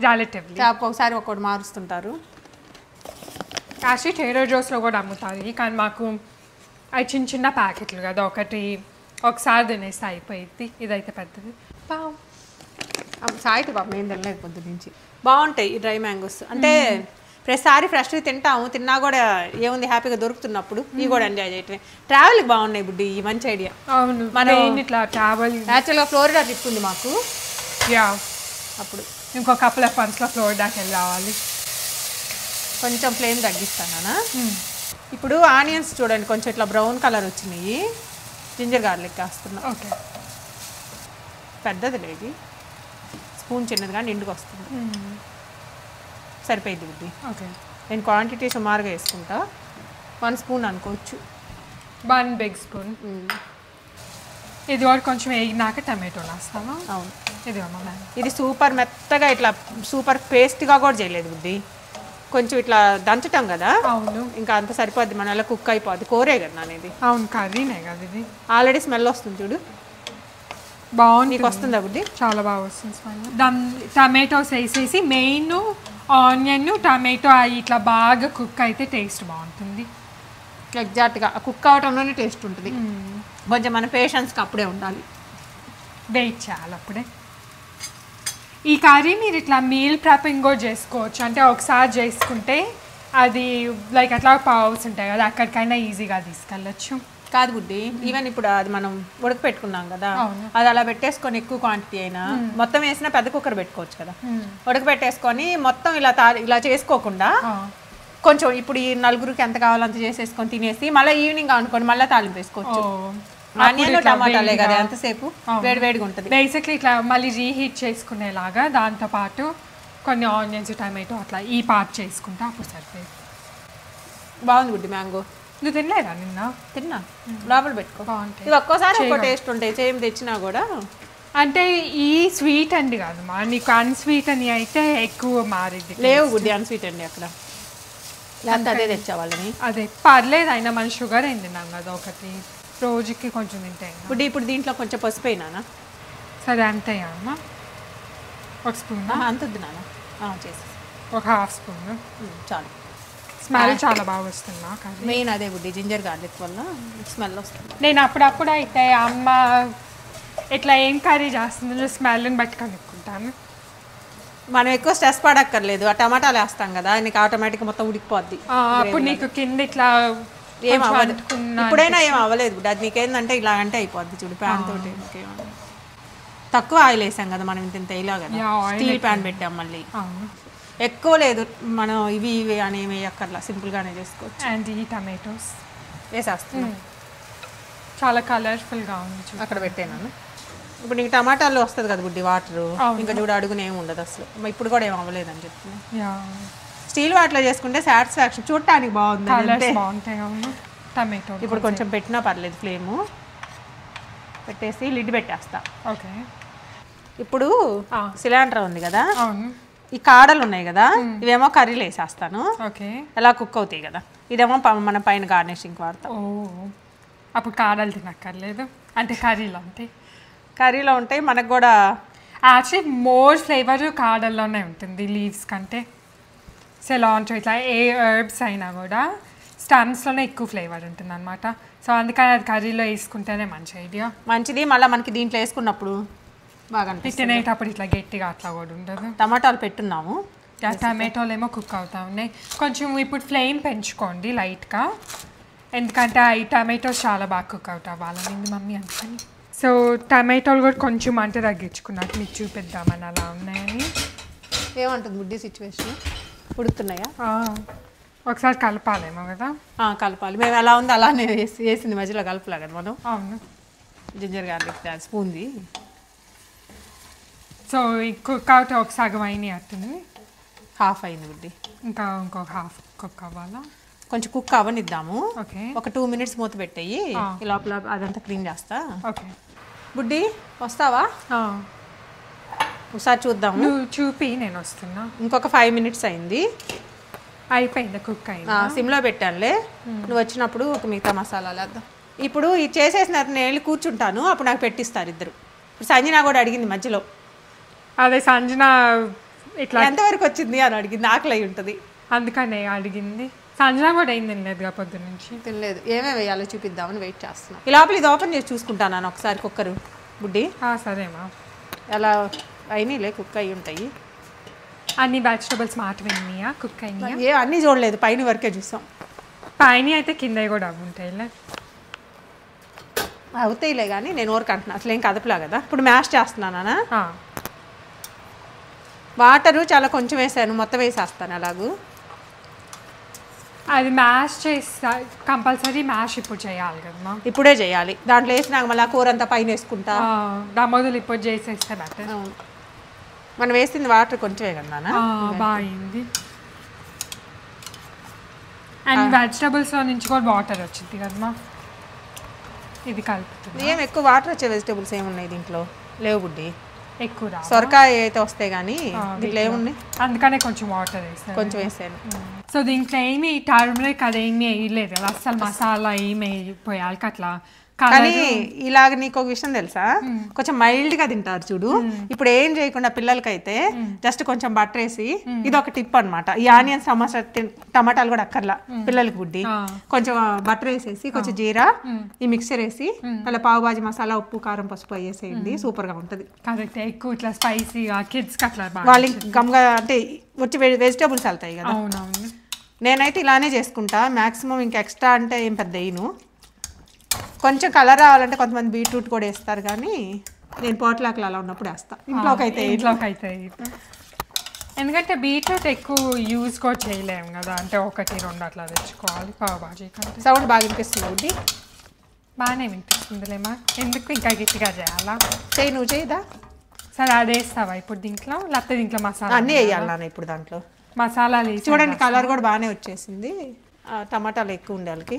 రిలేటివ్లీ. ఒకసారి ఒక్కటి మారుస్తుంటారు. యాక్చువల్లీ ట్రేడర్ జోస్లో కూడా అమ్ముతారు, కానీ మాకు అవి చిన్న చిన్న ప్యాకెట్లు కదా, ఒకసారి తినేస్తే అయిపోయింది. ఇదైతే పెద్దది. సాయితే పాపం ఏం తినలేదు పొద్దు నుంచి. బాగుంటాయి ఈ డ్రై మ్యాంగోస్, అంటే ప్రతిసారి ఫ్రెష్గా తింటాము, తిన్నా కూడా ఏముంది హ్యాపీగా దొరుకుతున్నప్పుడు ఇవి కూడా ఎంజాయ్ చేయటమే. ట్రావెల్కి బాగున్నాయి బుడ్డి, ఈ మంచి ఐడియా. అవును, మనం ఇట్లా ట్రావెల్ యాక్చువల్గా ఫ్లోరిడా ట్రిప్ ఉంది మాకు, అప్పుడు ఇంకో కపుల్ ఆఫ్ మంత్స్లో ఫ్లోరిడాకి వెళ్ళి రావాలి. కొంచెం ఫ్లేమ్ తగ్గిస్తానా. ఇప్పుడు ఆనియన్స్ చూడండి కొంచెం ఇట్లా బ్రౌన్ కలర్ వచ్చినాయి. జింజర్ గార్లిక్ వేస్తున్నా. ఓకే, పెద్దది లేదు, స్పూన్ చిన్నది కానీ నిండుకు వస్తుంది. సరిపోయింది బుద్ధి. ఓకే, నేను క్వాంటిటీ సుమారుగా వేసుకుంటా, 1 స్పూన్ అనుకోవచ్చు. 1 బిగ్ స్పూన్. ఇది కూడా కొంచెం వేగినాక టమాటోలు వేస్తాము. అవును, ఇది అమ్మ, ఇది సూపర్ మెత్తగా ఇట్లా సూపర్ పేస్ట్గా కూడా చేయలేదు బుద్ధి, కొంచెం ఇట్లా దంచటం కదా. అవును, ఇంకా అంత సరిపోద్ది, మన అలా కుక్ అయిపోద్ది. కోరే కదా అనేది. అవును, కర్రీనే కదా ఇది. ఆల్రెడీ స్మెల్ వస్తుంది చూడు, బాగుంది. నీకు వస్తుందా బుద్ధి? చాలా బాగా వస్తుంది స్మెల్. టమాటోస్ వేసేసి మెయిన్ ఆనియన్ టమాటో అవి ఇట్లా బాగా కుక్ అయితే టేస్ట్ బాగుంటుంది. ఎగ్జాక్ట్గా కుక్ అవటంలోనే టేస్ట్ ఉంటుంది. కొంచెం మన పేషెన్స్కి అప్పుడే ఉండాలి, వెయిట్ చేయాలి అప్పుడే. ఈ కర్రీ మీరు ఇట్లా మీల్ ప్రెపింగ్ కూడా చేసుకోవచ్చు, అంటే ఒకసారి చేసుకుంటే అది లైక్ అట్లా పావుస్ ఉంటాయి కదా, అక్కడికైనా ఈజీగా తీసుకెళ్ళచ్చు. కాదు బుడ్డి, ఈవెన్ ఇప్పుడు అది మనం ఉడకపెట్టుకున్నాం కదా, అది అలా పెట్టేసుకొని ఎక్కువ క్వాంటిటీ అయినా మొత్తం వేసినా పెద్ద కుక్కర్ పెట్టుకోవచ్చు కదా. ఉడకపెట్టేసుకొని మొత్తం ఇలా చేసుకోకుండా కొంచెం ఇప్పుడు ఈ నలుగురికి ఎంత కావాలో అంత చేసేసుకొని తినేసి మళ్ళీ ఈవినింగ్ అనుకోండి మళ్ళీ తాలింపు వేసుకోవచ్చు. ఆనియన్ టమాటాలే కదా, ఎంతసేపు వేడివేడిగా ఉంటుంది. బేసిక్లీ ఇట్లా మళ్ళీ రీహీట్ చేసుకునేలాగా దాంతోపాటు కొన్ని ఆనియన్స్ టమాటో అట్లా ఈ పార్ట్ చేసుకుంటా అప్పుడు సరిపోయింది. బాగుంది బుడ్డి మ్యాంగో. నువ్వు తినలేదా నిన్న? తిన్నా, లోపల పెట్టుకో. బాగుంటాయి ఇవి ఒక్కోసారి ఒక్కో టేస్ట్ ఉంటాయి, చేయం తెచ్చినా కూడా. అంటే ఈ స్వీట్ అండి కాదు మా, నీకు అన్స్వీట్ అని అయితే ఎక్కువ మారింది. లేవు బుడ్డి అన్స్వీట్ అండి అక్కడ, లేకపోతే అదే తెచ్చేవాళ్ళని. అదే పర్లేదు, అయినా మన షుగర్ ఏం తిన్నాం కదా, ఒకటి రోజుకి కొంచెం తింటే. బుడ్డి ఇప్పుడు దీంట్లో కొంచెం పసుపు అయినా. సరే అంతే అమ్మ, 1 స్పూన్ అంత వద్దు నాన్న, చేసి 1/2 స్పూన్ చాలు. స్మెల్ చాలా బాగా వస్తుంది నాకు. మెయిన్ అదే బుడ్డి, జింజర్ గార్లిక్ వల్ల స్మెల్ వస్తుంది. నేను అప్పుడప్పుడు అయితే అమ్మ ఇట్లా ఏం కర్రీ చేస్తుందో స్మెల్ని బట్టి కనుక్కుంటాను. మనం ఎక్కువ స్ట్రెస్ పడక్కర్లేదు, ఆ టమాటాలు వేస్తాం కదా, నీకు ఆటోమేటిక్గా మొత్తం ఉడికిపోద్ది. అప్పుడు నీకు కింద ఇట్లా ఏం అవ్వదు, ఇప్పుడైనా ఏం అవ్వలేదు బుడ్డి. అది నీకేందంటే ఇలా అంటే అయిపోద్ది చూడు, ప్యాన్ తోటి. తక్కువ ఆయిల్ వేసాం కదా మనం, ఇంత ఇలా కదా, స్టీల్ ప్యాన్ పెట్టాం మళ్ళీ. ఎక్కువ లేదు మనం ఇవి అని ఏమి వేయక్కర్లా, సింపుల్గానే చేసుకోవచ్చు. అండ్ ఈ టమాటోస్ వేసేస్తున్నాం, చాలా కలర్ఫుల్గా ఉంది. అక్కడ పెట్టాను. ఇప్పుడు నీకు టమాటాల్లో వస్తుంది కదా బుడ్డి వాటర్, ఇంకా చూడు అడుగునే ఏమి ఉండదు అసలు. ఇప్పుడు కూడా ఏం అవ్వలేదు అని చెప్తున్నా. స్టీల్ వాటిలో చేసుకుంటే సాటిస్ఫాక్షన్, చూడటానికి బాగుంది, బాగుంటాయి. అవును, టమాటో ఇప్పుడు కొంచెం పెట్టినా పర్లేదు. ఫ్లేము పెట్టేసి లిడ్ పెట్టేస్తా. ఓకే, ఇప్పుడు సిలిండర్ ఉంది కదా, అవును, ఈ కాడలు ఉన్నాయి కదా, ఇవేమో కర్రీలు వేసేస్తాను. ఓకే, ఎలా కుక్ అవుతాయి కదా. ఇదేమో మన పైన గార్నిషింగ్ వాడతాం. అప్పుడు కాడలు తినక్కర్లేదు, అంటే కర్రీలో ఉంటాయి. కర్రీలో ఉంటాయి, మనకు కూడా యాక్చువల్లీ మోర్ ఫ్లేవర్ కాడల్లోనే ఉంటుంది లీవ్స్ కంటే. సెలాంట్రో ఇట్లా ఏ హెర్బ్స్ అయినా కూడా స్టమ్స్లోనే ఎక్కువ ఫ్లేవర్ ఉంటుంది అనమాట. సో అందుకని అది కర్రీలో వేసుకుంటేనే మంచి ఐడియా, మంచిది. మళ్ళీ మనకి దీంట్లో వేసుకున్నప్పుడు బాగా తినేటప్పుడు ఇట్లా గట్టిగా అట్లా కూడా ఉండదు. టమాటాలు పెట్టున్నాము, టమాటోలు ఏమో కుక్ అవుతా ఉన్నాయి. కొంచెం ఇప్పుడు ఫ్లేమ్ పెంచుకోండి లైట్గా, ఎందుకంటే ఈ టమాటోస్ చాలా బాగా కుక్ అవుట్ అవ్వాలని మమ్మీ అందుకని. సో టమాటోలు కూడా కొంచెం అంటే తగ్గించుకున్నట్టు మీకు చూపిద్దామని అలా ఉన్నాయని. ఏమంటుంది బుడ్డి సిచ్యువేషన్? ఉడుకుతున్నాయా? ఒకసారి కలపాలేమో కదా. కలపాలి, మేము ఎలా ఉంది అలానే వేసింది, మధ్యలో కలపలే కదా మనం. అవును, జింజర్ గార్లిక్ స్పూన్ది. సో ఈ కుక్ అవుట్ ఒక సగం అయినాయి అట్టుంది, హాఫ్ అయింది బుడ్డి. ఇంకొక హాఫ్ కుక్ అవ్వాలా, కొంచెం కుక్ అవ్వనిద్దాము. ఓకే, ఒక 2 minutes మూత పెట్టేయి, ఈ లోపల అదంతా క్లీన్ చేస్తా. ఓకే బుడ్డి వస్తావా? ఒకసారి చూద్దాము. నువ్వు చూపి, నేను వస్తున్నా. ఇంకొక 5 minutes అయింది, అయిపోయింది కుక్ అయింది. సిమ్లో పెట్టానులే, నువ్వు వచ్చినప్పుడు ఒక మిగతా మసాలాలు వేద్దాం. ఇప్పుడు ఇది చేసేసిన నేను వెళ్ళి కూర్చుంటాను, అప్పుడు నాకు పెట్టిస్తారు ఇద్దరు. ఇప్పుడు సంజన కూడా అడిగింది మధ్యలో, అదే సంజన ఇట్లా ఎంతవరకు వచ్చింది అని అడిగింది, ఆకలి అయి ఉంటుంది. అందుకనే అడిగింది. సంజన కూడా ఏం తినలేదుగా పొద్దు నుంచి. తినలేదు. ఏమేమి వేయాలో చూపిద్దామని వెయిట్ చేస్తున్నాం. ఈ లోపల ఇది ఓపెన్ చేసి చూసుకుంటాను ఒకసారి కుక్కరు బుడ్డి. సరేమా. ఎలా అయినాయిలే, కుక్ అయి ఉంటాయి. అన్ని వెజిటబుల్స్ మాటమైనాయా, కుక్ అయినాయా? ఏ అన్నీ చూడలేదు, పైన వరకే చూసాం. పైన అయితే కింద కూడా అవి ఉంటాయిలే. అవుతాయిలే కానీ నేను ఊరికి అంటున్నాను, అసలు ఏం కదపలా కదా. ఇప్పుడు మ్యాష్ చేస్తున్నానా? వాటరు చాలా కొంచెం వేసాను, మొత్తం వేసేస్తాను అలాగూ. అది మ్యాష్ చేస్తా, కంపల్సరీ మ్యాష్ ఇప్పుడు చేయాలి కదమ్మా. ఇప్పుడే చేయాలి, దాంట్లో వేసినాక మళ్ళీ కూర అంతా పైన వేసుకుంటా. దామోదులు ఇప్పుడు చేసేస్తే బెటర్. మనం వేసింది వాటర్ కొంచెమే కదా. బాగుంది. అండ్ వెజిటబుల్స్లో నుంచి కూడా వాటర్ వచ్చింది కదమ్మా. ఇది కలుపుతుంది. ఏం ఎక్కువ వాటర్ వచ్చే వెజిటబుల్స్ ఏమున్నాయి దీంట్లో? లేవు బుడ్డి. ఎక్కువ సొరకాయ అయితే వస్తాయి కానీ దీంట్లో ఏమున్నాయి? అందుకనే కొంచెం వాటర్ వేసాను. కొంచెం వేసాను. సో దీంట్లో ఏమి టర్మరిక్ అదేమీ వేయలేదు కదా, అసలు మసాలా ఏమి వేయిపోయాలి అట్లా. కానీ ఇలాగ నీకు ఒక విషయం తెలుసా, కొంచెం మైల్డ్ గా తింటారు చూడు. ఇప్పుడు ఏం చేయకుండా పిల్లలకైతే జస్ట్ కొంచెం బటర్ వేసి, ఇది ఒక టిప్ అనమాట. ఈ ఆనియన్స్ టమాటాలు కూడా అక్కర్లా పిల్లలకి బుడ్డి. కొంచెం బటర్ వేసేసి, కొంచెం జీరా, ఈ మిక్సర్ వేసి, అలా పావు బాజీ మసాలా, ఉప్పు, కారం, పసుపు వేసేయండి, సూపర్ గా ఉంటది. కరెక్ట్. ఎక్కువ ఇట్లా స్పైసీగా కిడ్స్ అట్లా వాళ్ళకి గమ్గా అంటే వచ్చి వెజిటేబుల్స్ వెళ్తాయి కదా. అవునవును. నేనైతే ఇలానే చేసుకుంటా మాక్సిమం. ఇంకా ఎక్స్ట్రా అంటే ఏం పెద్ద వేయను. కొంచెం కలర్ రావాలంటే కొంతమంది బీట్రూట్ కూడా వేస్తారు, కానీ నేను పోట్లాకులు అలా ఉన్నప్పుడు వేస్తా. ఇంట్లోకి అయితే ఎందుకంటే బీట్రూట్ ఎక్కువ యూజ్ కూడా చేయలేము కదా, అంటే 1-2 అట్లా తెచ్చుకోవాలి పావు బాజీ కంటే. సౌండ్ బాగా వినిపిస్తుంది. బాగానే వినిపిస్తుందిలేమా. ఎందుకు ఇంకా గట్టిగా చేయాలా? నువ్వు చేయదా? సరే అది వేస్తావా ఇప్పుడు దీంట్లో, లేకపోతే దీంట్లో మసాలా అన్నీ వేయాలి నాన్న ఇప్పుడు దాంట్లో. మసాలాలు వేసి చూడండి, కలర్ కూడా బాగానే వచ్చేసింది. టమాటాలు ఎక్కువ ఉండే వాళ్ళకి.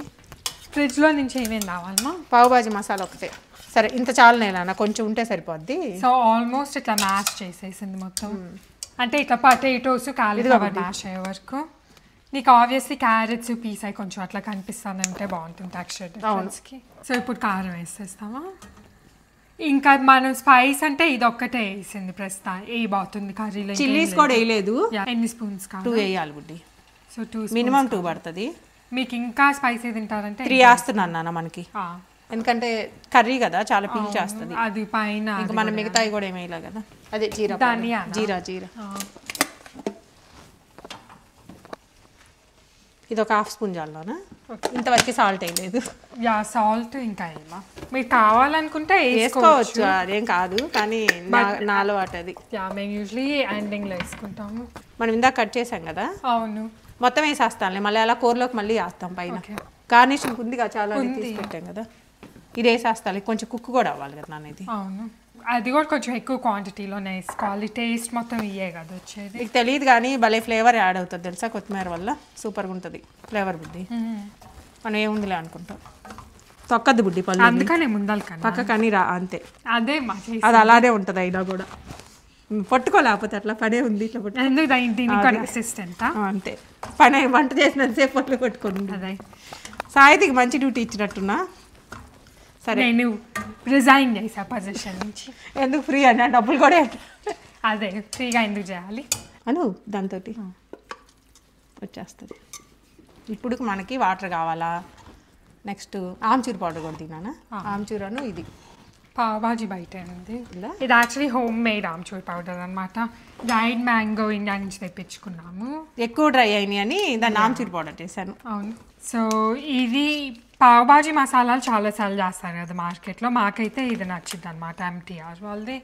ఫ్రిడ్జ్లో నుంచి ఏమేమి రావాలమ్మా? పావు బాజీ మసాలా ఒకటే. సరే ఇంత చాలు నేనా, కొంచెం ఉంటే సరిపోద్ది. సో ఆల్మోస్ట్ ఇట్లా మ్యాష్ చేసేసింది మొత్తం. అంటే ఇట్లా పొటాటోస్ కాలీఫ్లవర్ మ్యాష్ అయ్యే వరకు. నీకు ఆబ్వియస్లీ క్యారెట్స్ పీస్ అయి కొంచెం అట్లా కనిపిస్తానే ఉంటే బాగుంటుంది టెక్స్చర్ డిఫరెన్స్కి. సో ఇప్పుడు కారం వేసేస్తామా? ఇంకా మనం స్పైస్ అంటే ఇది ఒక్కటే వేసింది ప్రస్తుతం. ఏ బాగుంది కర్రీలో. చిల్లీస్ కూడా వేయలేదు. ఎన్ని స్పూన్స్? 2 వేయాలి బుడ్డి. సో 2 మినిమం 2 పడుతుంది. మీకు ఇంకా స్పైసీ తింటారంటే 3 వేస్తున్నాను నాన్న మనకి, ఎందుకంటే కర్రీ కదా చాలా పీల్ చేస్తుంది. అది పైన ఇంకా మనం మిగతాయి కూడా ఏమేలా కదా. అదే జీరా, జీరా జీరా. ఇది ఒక 1/2 స్పూన్ చాలునా? ఇంతవరకు సాల్ట్ వేయలేదు. సాల్ట్ ఇంకా ఏమా మీరు కావాలనుకుంటే వేసుకోవచ్చు, అదేం కాదు, కానీ నా అలవాటు అది. మేము యూజువల్లీ ఎండింగ్లో వేసుకుంటాము. మనం ఇందాక కట్ చేసాం కదా. అవును, మొత్తం వేసేస్తానులే, మళ్ళీ అలా కూరలోకి మళ్ళీ వేస్తాం పైన. గార్నిషింగ్ ఉందిగా చాలా తీసి పెట్టాం కదా, ఇది వేసేస్తాను. కొంచెం కుక్ కూడా అవ్వాలి కదా నాన్న ఇది. అవును, అది కూడా కొంచెం ఎక్కువ క్వాంటిటీలోనే వేసుకోవాలి. టేస్ట్ మొత్తం ఇయ్యే కదా వచ్చేది. మీకు తెలియదు కానీ భలే ఫ్లేవర్ యాడ్ అవుతుంది తెలుసా, కొత్తిమీర వల్ల సూపర్గా ఉంటుంది ఫ్లేవర్ బుడ్డి. మనం ఏముందిలే అనుకుంటాం, తొక్కద్దు బుడ్డి పళ్ళు, అందుకనే ముందలు పక్క కానీ రా అంతే. అదే అది అలానే ఉంటుంది అయినా కూడా. పట్టుకోలేకపోతే అట్లా పనే ఉంది ఇట్లా పట్టు. ఎందుకు అసిస్టెంట్ అంతే, పని వంట చేసినంతసేపు పట్లు పట్టుకోండి. అదే సాయితికి మంచి డ్యూటీ ఇచ్చినట్టున్నా. సరే నేను రిజైన్ చేసా పొజిషన్ నుంచి. ఎందుకు ఫ్రీ అన్న, డబ్బులు కూడా అదే ఫ్రీగా ఎందుకు చేయాలి అను, దాంతో వచ్చేస్తుంది. ఇప్పుడు మనకి వాటర్ కావాలా. నెక్స్ట్ ఆమ్చూర్ పౌడర్ కూడా తిన్నానా, ఆమ్చూర్ అను ఇది పావ్ భాజీ బయట ఉంది. ఇది actually home made amchur powder అనమాట. డ్రైడ్ మ్యాంగో ఇండియా నుంచి తెప్పించుకున్నాము. ఎక్కువ డ్రై అయినాయి అని దాన్ని ఆమ్చూర్ పౌడర్ చేశాను. అవును, సో ఇది పావ్ భాజీ మసాలాలు చాలా సెల్ చేస్తారు కదా మార్కెట్లో. మాకైతే ఇది నచ్చింది అనమాట, ఎంటీఆర్ వాళ్ళది.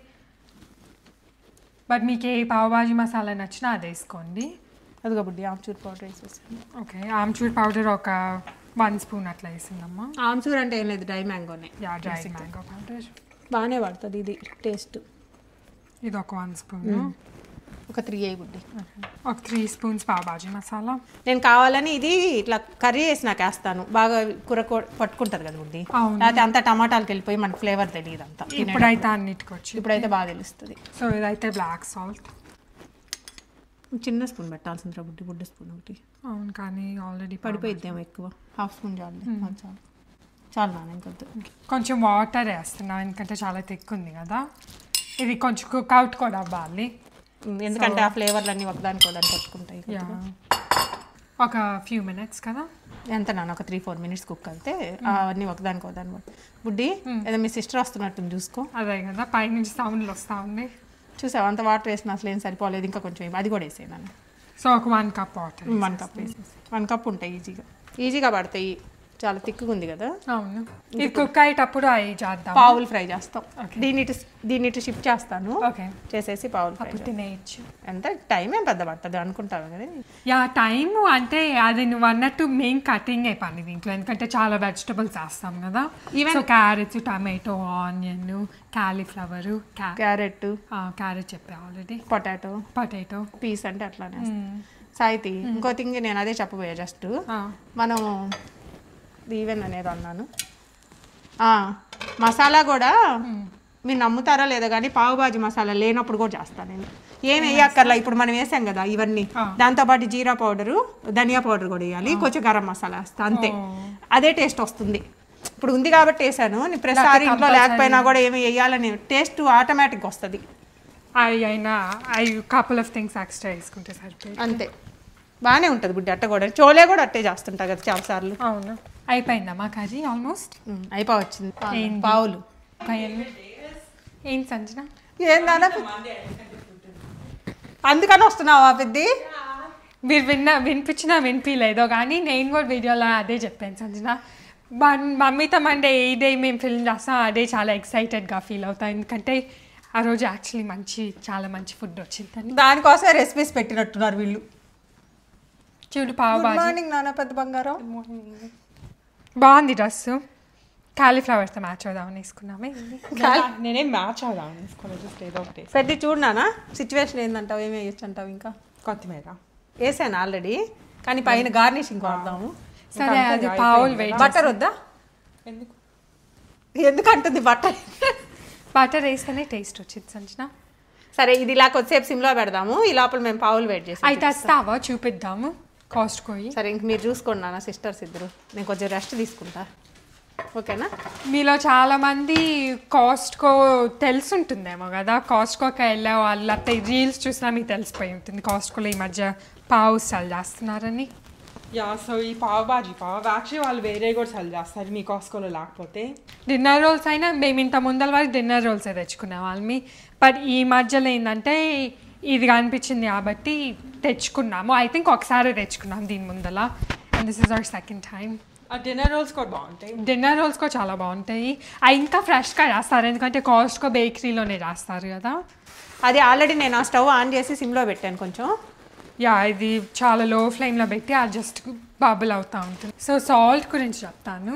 బట్ మీకు ఏ పావ్ భాజీ మసాలా నచ్చినా అది వేసుకోండి. అదిగో బుడ్డి ఆమ్చూర్ పౌడర్ వేసేసాను. ఓకే, ఆమ్చూర్ పౌడర్ ఒక 1 స్పూన్ అట్లా వేసిందమ్మా. ఆమ్చూర్ అంటే ఏం లేదు, డ్రై మ్యాంగోనే. డ్రై మ్యాంగో పౌడర్ బాగానే పడుతుంది ఇది టేస్ట్. ఇది ఒక 1 స్పూన్, ఒక 3 వేయి బుడ్డి. ఒక 3 స్పూన్స్ పావ్ భాజీ మసాలా. నేను కావాలని ఇది ఇట్లా కర్రీ వేసి నాకు వేస్తాను, బాగా కూర పట్టుకుంటుంది కదా బుడ్డి. లేకపోతే అంతా టమాటాలకు వెళ్ళిపోయి మనకు ఫ్లేవర్ తెలియదు అంతా. ఇప్పుడైతే అన్నిటికి వచ్చి ఇప్పుడైతే బాగా తెలుస్తుంది. సో ఇదైతే బ్లాక్ సాల్ట్ చిన్న స్పూన్ పెట్టాల్సిందిరా బుడ్డి, బుడ్డ స్పూన్ ఒకటి. అవును, కానీ ఆల్రెడీ పడిపోయిద్దేమో ఎక్కువ. 1/2 స్పూన్ చాలు. చాలు చాలు నాన్న ఇంకొద్దు. కొంచెం వాటర్ వేస్తున్నాం ఎందుకంటే చాలా థిక్ ఉంది కదా. ఇది కొంచెం కుక్ అవుట్ కూడా అవ్వాలి ఎందుకంటే ఆ ఫ్లేవర్లన్నీ ఒకదానికి ఒకదాన్ని కొట్టుకుంటాయి. ఒక ఫ్యూ మినిట్స్ కదా. ఎంత నాన్న ఒక 3-4 minutes కుక్ అయితే అవన్నీ ఒకదానికి ఒకదాని బుడ్డి ఏదో మీ సిస్టర్ వస్తున్నట్టుంది చూసుకో. అదే కదా పైనుంచి సౌండ్లు వస్తూ ఉంది. చూసావు అంత వాటర్ వేసిన అసలు ఏం సరిపోలేదు, ఇంకా కొంచెం అది కూడా వేసేయను. సో ఒక 1 cup వాటర్, 1 cup వేసేసి 1 cup ఉంటాయి ఈజీగా పడతాయి. చాలా తిక్కుగా ఉంది కదా. అవును, ఇది కుక్ అయ్యేటప్పుడు అవి చేద్దాం, పావులు ఫ్రై చేస్తాం. దీన్ని షిఫ్ట్ చేస్తాను. ఓకే చేసేసి పావులు ఫ్రై తినేయచ్చు. ఎంత టైం ఏం పెద్ద పడుతుంది అనుకుంటాను కదా. టైం అంటే అది నువ్వు అన్నట్టు మెయిన్ కటింగ్ పని దీంట్లో, ఎందుకంటే చాలా వెజిటబుల్స్ వేస్తాం కదా. So carrots, tomato, onion, cauliflower, carrot చెప్పా ఆల్రెడీ, పొటాటో పీస్ అంటే అట్లానే సాయితి. ఇంకో థింగ్ నేను అదే చెప్పబోయా, జస్ట్ మనం ఈవెన్ అనేది అన్నాను. మసాలా కూడా మీరు నమ్ముతారా లేదో కానీ పావుబాజీ మసాలా లేనప్పుడు కూడా చేస్తాను నేను. ఏం వేయక్కర్లా, ఇప్పుడు మనం వేసాం కదా ఇవన్నీ, దాంతోపాటు జీరా పౌడరు, ధనియా పౌడర్ కూడా వేయాలి, కొంచెం గరం మసాలా వేస్తా అంతే. అదే టేస్ట్ వస్తుంది. ఇప్పుడు ఉంది కాబట్టి వేసాను, నీ ప్రతిసారి ఇంట్లో లేకపోయినా కూడా ఏమి వేయాలని టేస్ట్ ఆటోమేటిక్గా వస్తుంది. కపుల్ ఆఫ్ థింగ్స్ ఎక్స్ట్రా వేసుకుంటే సరిపోయి అంతే, బాగానే ఉంటుంది బుడ్డి. అట్ట కూడా చోలే కూడా అట్టే చేస్తుంటా కదా చాలాసార్లు. అవును, అయిపోయిందమ్మా కర్రీ ఆల్మోస్ట్ అయిపోవచ్చింది. పావులు ఏంటి సంజన, ఏందన్నా అందుకని వస్తున్నావా పెద్ది? మీరు వినిపించినా వినిపించలేదో కానీ నేను కూడా వీడియోలో అదే చెప్పాను సంజన. మమ్మీతో మండే ఏ డే మేము ఫిల్మ్ చేస్తాం అదే చాలా ఎక్సైటెడ్గా ఫీల్ అవుతాం, ఎందుకంటే ఆ రోజు యాక్చువల్లీ చాలా మంచి ఫుడ్ వచ్చింది. దానికోసమే రెసిపీస్ పెట్టినట్టున్నారు వీళ్ళు. చూడు పావు మార్నింగ్ నాన్న పెద్ద బంగారం బాగుంది డ్రెస్. కాలీఫ్లవర్తో మ్యాచ్ అవుదామని వేసుకున్నామే. నేనేం మ్యాచ్ అవుదామని వేసుకోలేదు, జస్ట్ ఏదో ఒకటి. పెద్ద చూడు నాన్న సిచ్యువేషన్ ఏందంటావు, ఏమి వేయచ్చు అంటావు? ఇంకా కొత్తిమీర వేసాను ఆల్రెడీ, కానీ పైన గార్నిషింగ్ వాడదాము. సరే అది పావులు వేయి. బటర్ వద్దా? ఎందుకంటుంది బటర్ వేస్తేనే టేస్ట్ వచ్చింది సంజన. సరే ఇది ఇలా కొద్దిసేపు సిమ్లో పెడదాము, ఈ లోపల మేము పావులు వెయిట్ చేస్తాం. అయితే వస్తావా చూపిద్దాము కాస్ట్కో. సరే ఇంక మీరు చూసుకోండి నాన్న, సిస్టర్స్ ఇద్దరు, నేను కొంచెం రెస్ట్ తీసుకుంటా, ఓకేనా? మీలో చాలామంది కాస్ట్కో తెలుసుంటుందేమో కదా, కాస్ట్కోకి వెళ్ళే వాళ్ళు లేకపోతే రీల్స్ చూసినా మీకు తెలిసిపోయి ఉంటుంది కాస్ట్కోలో ఈ మధ్య పావు సెల్ చేస్తున్నారని. సో ఈ పావు యాక్చువల్లీ వాళ్ళు వేరే కూడా సెల్ చేస్తారు మీ కాస్ట్కోలో లేకపోతే. డిన్నర్ రోల్స్ అయినా మేము ఇంత ముందల వరకు డిన్నర్ రోల్సే తెచ్చుకునే వాళ్ళమి, బట్ ఈ మధ్యలో ఏంటంటే ఇది కనిపించింది కాబట్టి తెచ్చుకున్నాము. ఐ థింక్ ఒకసారి తెచ్చుకున్నాము దీని ముందల, and this is our second time. Dinner rolls కూడా బాగుంటాయి. డిన్నర్ రోల్స్ కూడా చాలా బాగుంటాయి. అవి ఇంకా ఫ్రెష్గా చేస్తారు ఎందుకంటే కాస్ట్కో బేకరీలోనే చేస్తారు కదా. అది ఆల్రెడీ నేను ఆ స్టవ్ ఆన్ చేసి సిమ్లో పెట్టాను కొంచెం. ఇది చాలా లో ఫ్లేమ్లో పెట్టి అది జస్ట్ బబుల్ అవుతూ ఉంటుంది. సో సాల్ట్ గురించి చెప్తాను.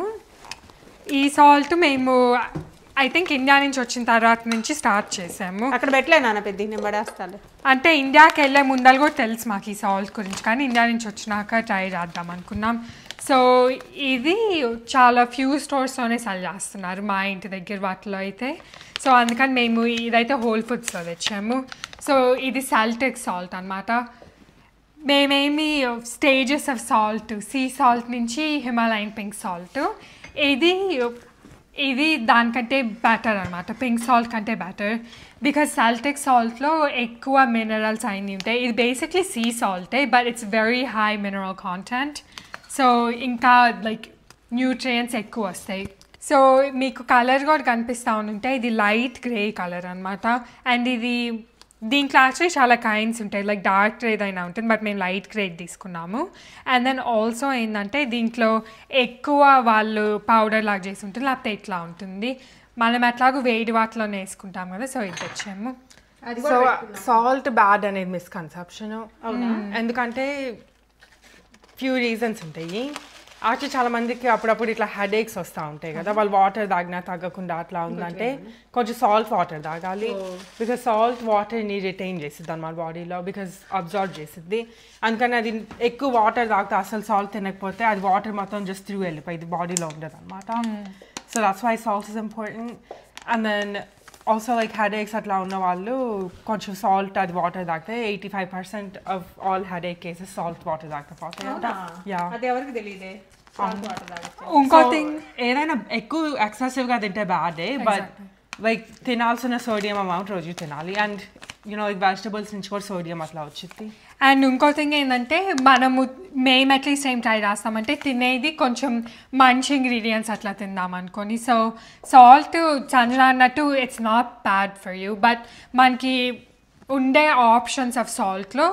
ఈ సాల్ట్ మేము ఐ థింక్ ఇండియా నుంచి వచ్చిన తర్వాత నుంచి స్టార్ట్ చేసాము. అక్కడ పెట్టలే నాన్న పెద్ద, నేను పడేస్తాను. అంటే ఇండియాకి వెళ్ళే ముందర కూడా తెలుసు మాకు ఈ సాల్ట్ గురించి, కానీ ఇండియా నుంచి వచ్చినాక ట్రై చేద్దాం అనుకున్నాం. సో ఇది చాలా ఫ్యూ స్టోర్స్లోనే సెల్ చేస్తున్నారు మా ఇంటి దగ్గర వాటిలో అయితే. సో అందుకని మేము ఇదైతే హోల్ ఫుడ్స్లో తెచ్చాము. సో ఇది సాల్టెక్ సాల్ట్ అనమాట. మేమేమి stages of salt, sea salt నుంచి హిమాలయన్ పింక్ సాల్ట్, ఇది దానికంటే బెటర్ అనమాట, పింక్ సాల్ట్ కంటే బెటర్. బికాజ్ సాల్టెక్ సాల్ట్లో ఎక్కువ మినరల్స్ అన్నీ ఉంటాయి. ఇది బేసిక్లీ సీ సాల్టే but it's very high mineral content. So ఇంకా లైక్ న్యూట్రియంట్స్ ఎక్కువ వస్తాయి. సో మీకు కలర్ కూడా కనిపిస్తూ ఉంటే ఇది లైట్ గ్రే కలర్ అనమాట. అండ్ ఇది దీంట్లో యాక్చువల్లీ చాలా కైండ్స్ ఉంటాయి, లైక్ డార్క్ ఏదైనా ఉంటుంది, బట్ మేము లైట్ గ్రేడ్ తీసుకున్నాము. అండ్ దెన్ ఆల్సో ఏంటంటే దీంట్లో ఎక్కువ వాళ్ళు పౌడర్ లాగా చేసి ఉంటుంది, లేకపోతే ఇట్లా ఉంటుంది. మనం ఎట్లాగో వేడి వాటిలోనే వేసుకుంటాం కదా, సో ఇది తెచ్చాము. సో సాల్ట్ బ్యాడ్ అనేది మిస్కన్సెప్షన్, ఎందుకంటే ఫ్యూ రీజన్స్ ఉంటాయి. యాక్చువల్లీ చాలా మందికి అప్పుడప్పుడు ఇట్లా హెడేక్స్ వస్తూ ఉంటాయి కదా, వాళ్ళు వాటర్ తాగినా తగ్గకుండా అట్లా ఉందంటే కొంచెం సాల్ట్ వాటర్ తాగాలి. బికాజ్ సాల్ట్ వాటర్ని రిటైన్ చేసిద్ది అన్నమాట బాడీలో, బికాజ్ అబ్జర్వ్ చేసిద్ది. అందుకని అది ఎక్కువ వాటర్ తాగితే అసలు సాల్ట్ తినకపోతే అది వాటర్ మొత్తం జస్ట్ త్రూ వెళ్ళిపోయింది, బాడీలో ఉండదు అనమాట. So that's why salt is important. And then also like headaches అట్లా ఉన్న వాళ్ళు కొంచెం సాల్ట్ అది వాటర్ తాగితే 85% of all headache cases salt water తాగితే పోతాయి. అది ఎవరికి తెలియదే. సాల్ట్ వాటర్ తాగొచ్చు. ఇంకో థింగ్ ఏదైనా ఎక్కువ ఎక్సెసివ్గా తింటే బ్యాడే బట్ లైక్ తినాల్సిన సోడియం అమౌంట్ రోజు తినాలి అండ్ యూనో వెజిటబుల్స్ నుంచి కూడా సోడియం అట్లా వచ్చింది. అండ్ ఇంకో థింగ్ ఏంటంటే మేము అట్లీస్ట్ ఏం ట్రై చేస్తామంటే తినేది కొంచెం మంచి ఇంగ్రీడియంట్స్ అట్లా తిందాం అనుకోని. సో సాల్ట్ సంజన అన్నట్టు it's not bad for you, but మనకి ఉండే ఆప్షన్స్ ఆఫ్ సాల్ట్లో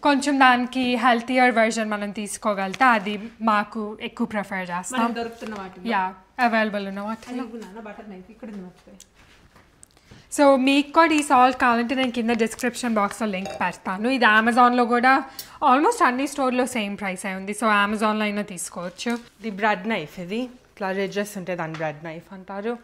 కొంచెం దానికి హెల్తియర్ వెర్షన్ మనం తీసుకోగలితే అది మాకు ఎక్కువ ప్రిఫర్ చేస్తాం. దొరుకుతున్న వాటి యా అవైలబుల్ ఉన్న వాటిలో. బటర్ నైఫ్ ఇక్కడ ఉంది మర్చిపోయి. సో మీకు కూడా ఈ సాల్ట్ కావాలంటే నేను కింద డిస్క్రిప్షన్ బాక్స్లో లింక్ పెడతాను. ఇది అమెజాన్లో కూడా ఆల్మోస్ట్ అన్ని స్టోర్లో సేమ్ ప్రైస్ అయి ఉంది. సో అమెజాన్లో అయినా తీసుకోవచ్చు. ఇది బ్రెడ్ నైఫ్, ఇది ఇట్లా రిడ్జెస్ ఉంటే దాన్ని బ్రెడ్ నైఫ్ అంటారు.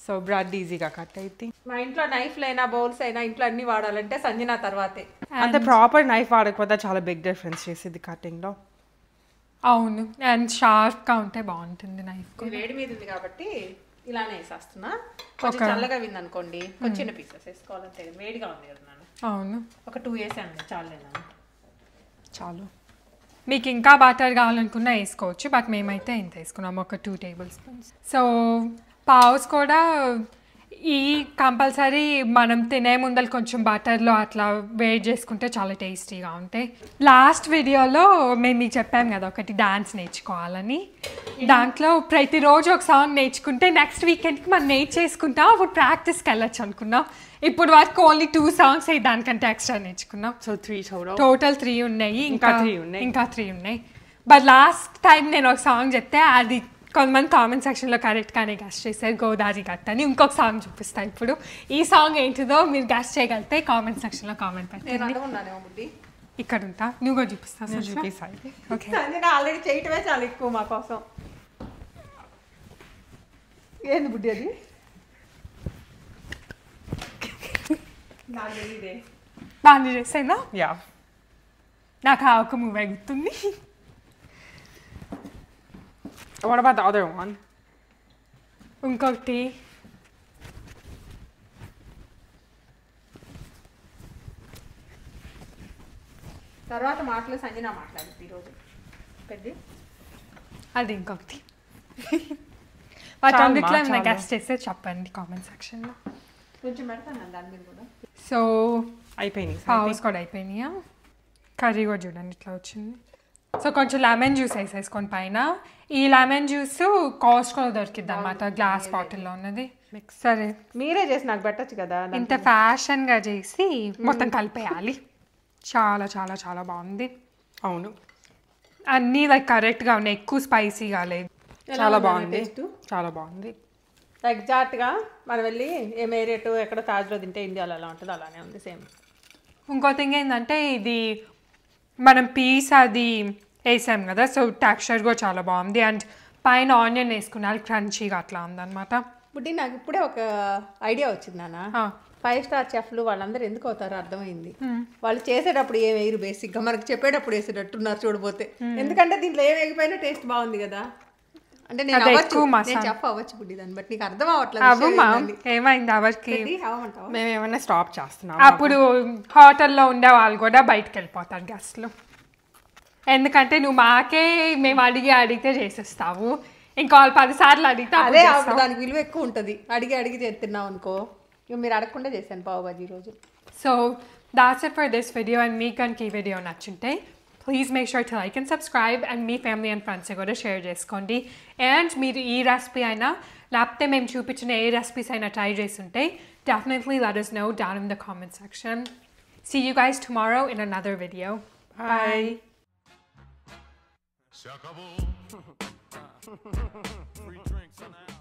సో బ్రెడ్ ఈజీగా కట్ అయితే. మా ఇంట్లో నైఫ్లు అయినా బౌల్స్ అయినా ఇంట్లో అన్ని వాడాలంటే సంజన తర్వాతే. అంతే ప్రాపర్ నైఫ్ వాడకపోతే చాలా బిగ్ డిఫరెన్స్ చేసేది కటింగ్లో. అవును, అండ్ షార్ప్గా ఉంటే బాగుంటుంది నైఫ్. వేడి మీద ఉంది కాబట్టి ఇలానే వేసేస్తున్నా. కొంచెం చల్లగా వింది అనుకోండి కొంచెం చిన్న పీసెస్ వేసుకోవాలంటే వేడిగా ఉంది కదా నాన్న. అవును, ఒక 2 వేసాను చాలేనా? చాలు. మీకు ఇంకా బటర్ కావాలనుకున్నా వేసుకోవచ్చు, బట్ మేమైతే ఇంత వేసుకున్నాము, ఒక 2 టేబుల్ స్పూన్స్. సో పావుస్ కూడా ఈ కంపల్సరీ మనం తినే ముందర కొంచెం బటర్లో అట్లా వేడి చేసుకుంటే చాలా టేస్టీగా ఉంటాయి. లాస్ట్ వీడియోలో మేము మీకు చెప్పాము కదా ఒకటి డాన్స్ నేర్చుకోవాలని. దాంట్లో ప్రతిరోజు ఒక సాంగ్ నేర్చుకుంటే నెక్స్ట్ వీకెండ్కి మనం నేర్చేసుకుంటాం, అప్పుడు ప్రాక్టీస్కి వెళ్ళొచ్చు అనుకున్నాం. ఇప్పుడు వరకు ఓన్లీ 2 సాంగ్స్ అయ్యి దానికంటే ఎక్స్ట్రా నేర్చుకున్నాం. సో 3 టోటల్ 3 ఉన్నాయి. ఇంకా 3 ఉన్నాయి. బట్ లాస్ట్ టైం నేను ఒక సాంగ్ చెప్తే అది కొంతమంది కామెంట్ సెక్షన్లో కరెక్ట్గానే గెస్ట్ చేశారు, గోదావరి గట్ట అని. ఇంకొక సాంగ్ చూపిస్తాను ఇప్పుడు. ఈ సాంగ్ ఏంటిదో మీరు గెస్ట్ చేయగలిగితే కామెంట్ సెక్షన్లో కామెంట్ పెట్టండి. ఇక్కడ ఉంటా, నువ్వు కూడా చూపిస్తాను. ఓకే, ఆల్రెడీ చేయటమే చాలా ఎక్కువ మా కోసం. ఏంది బుడ్డి అది? బాగా చేసేనా? యా, నాకు ఆ ఒక మూవీ గుర్తుంది. What about the other one? ఇంకొకటి తర్వాత మాటలు సంజన మాట్లాడుతుంది ఈరోజు పెద్ద. అది ఇంకొకటి. బట్ అందుట్లో ఏమైనా గెస్ట్ చేస్తే చెప్పండి కామెంట్ సెక్షన్లో. కొంచెం పెడతాను దాని మీద కూడా. సో అయిపోయినాయి, పావుస్ కూడా అయిపోయినాయా? కర్రీ కూడా చూడండి ఇట్లా వచ్చింది. సో కొంచెం లెమన్ జ్యూస్ వేసేసుకొని పైన. ఈ లెమన్ జ్యూస్ కాస్ట్లో దొరికిద్ది అనమాట, గ్లాస్ బాటిల్లో ఉన్నది. సరే మీరే చేసి నాకు పెట్టచ్చు కదా. ఇంత ఫ్యాషన్గా చేసి మొత్తం కలిపేయాలి. చాలా చాలా చాలా బాగుంది. అవును, అన్నీ లైక్ కరెక్ట్గా ఉన్నాయి, ఎక్కువ స్పైసీగా లేదు. చాలా బాగుంది, చాలా బాగుంది. ఎగ్జాక్ట్గా మనం వెళ్ళి ఏ మేరేటు ఎక్కడ తాజ్లో తింటే ఇండియాలో ఎలా ఉంటుందో అలానే ఉంది సేమ్. ఇంకో థింగ్ ఏంటంటే ఇది మనం పీస్ అది వేసాం కదా, సో టెక్స్చర్ కూడా చాలా బాగుంది. అండ్ పైన ఆనియన్ వేసుకున్నారు, క్రంచీగా అట్లా ఉందన్నమాట. బుడ్డి నాకు ఇప్పుడే ఒక ఐడియా వచ్చింది నాన్న. 5 స్టార్ చెఫ్లు వాళ్ళందరూ ఎందుకు అవుతారో అర్థమైంది. వాళ్ళు చేసేటప్పుడు ఏం వేయరు, బేసిక్గా మనకు చెప్పేటప్పుడు వేసేటట్టున్నారు చూడబోతే. ఎందుకంటే దీంట్లో ఏం వేయకపోయినా టేస్ట్ బాగుంది కదా. అంటే నేను చెఫ్ అవ్వచ్చు బుడ్డి, దాన్ని బట్ నీకు అర్థం అవ్వట్లేదు. ఏమైంది ఎవరికి? మేము ఏమైనా స్టాప్ చేస్తున్నాం. అప్పుడు హోటల్లో ఉండే వాళ్ళు కూడా బయటకు వెళ్ళిపోతారు గెస్ట్లు. ఎందుకంటే నువ్వు మాకే మేము అడిగితే చేసేస్తావు, ఇంకా వాళ్ళు 10 సార్లు అడిగితే అదే దానికి విలువ ఎక్కువ ఉంటుంది. అడిగి చేస్తున్నావు అనుకో. మీరు అడగకుండా చేశాను పావు బాజీ రోజు. So that's it for this video. And మీకు కనుక ఈ వీడియో నచ్చుంటే please make sure to like and subscribe. And మీ ఫ్యామిలీ అండ్ ఫ్రెండ్స్ కూడా షేర్ చేసుకోండి. అండ్ మీరు ఈ రెసిపీ అయినా లేకపోతే మేము చూపించిన ఏ రెసిపీస్ అయినా ట్రై చేస్తుంటే definitely let us know down in the comment section. See you guys tomorrow in another video. Bye. Se acabó. Free drinks on that.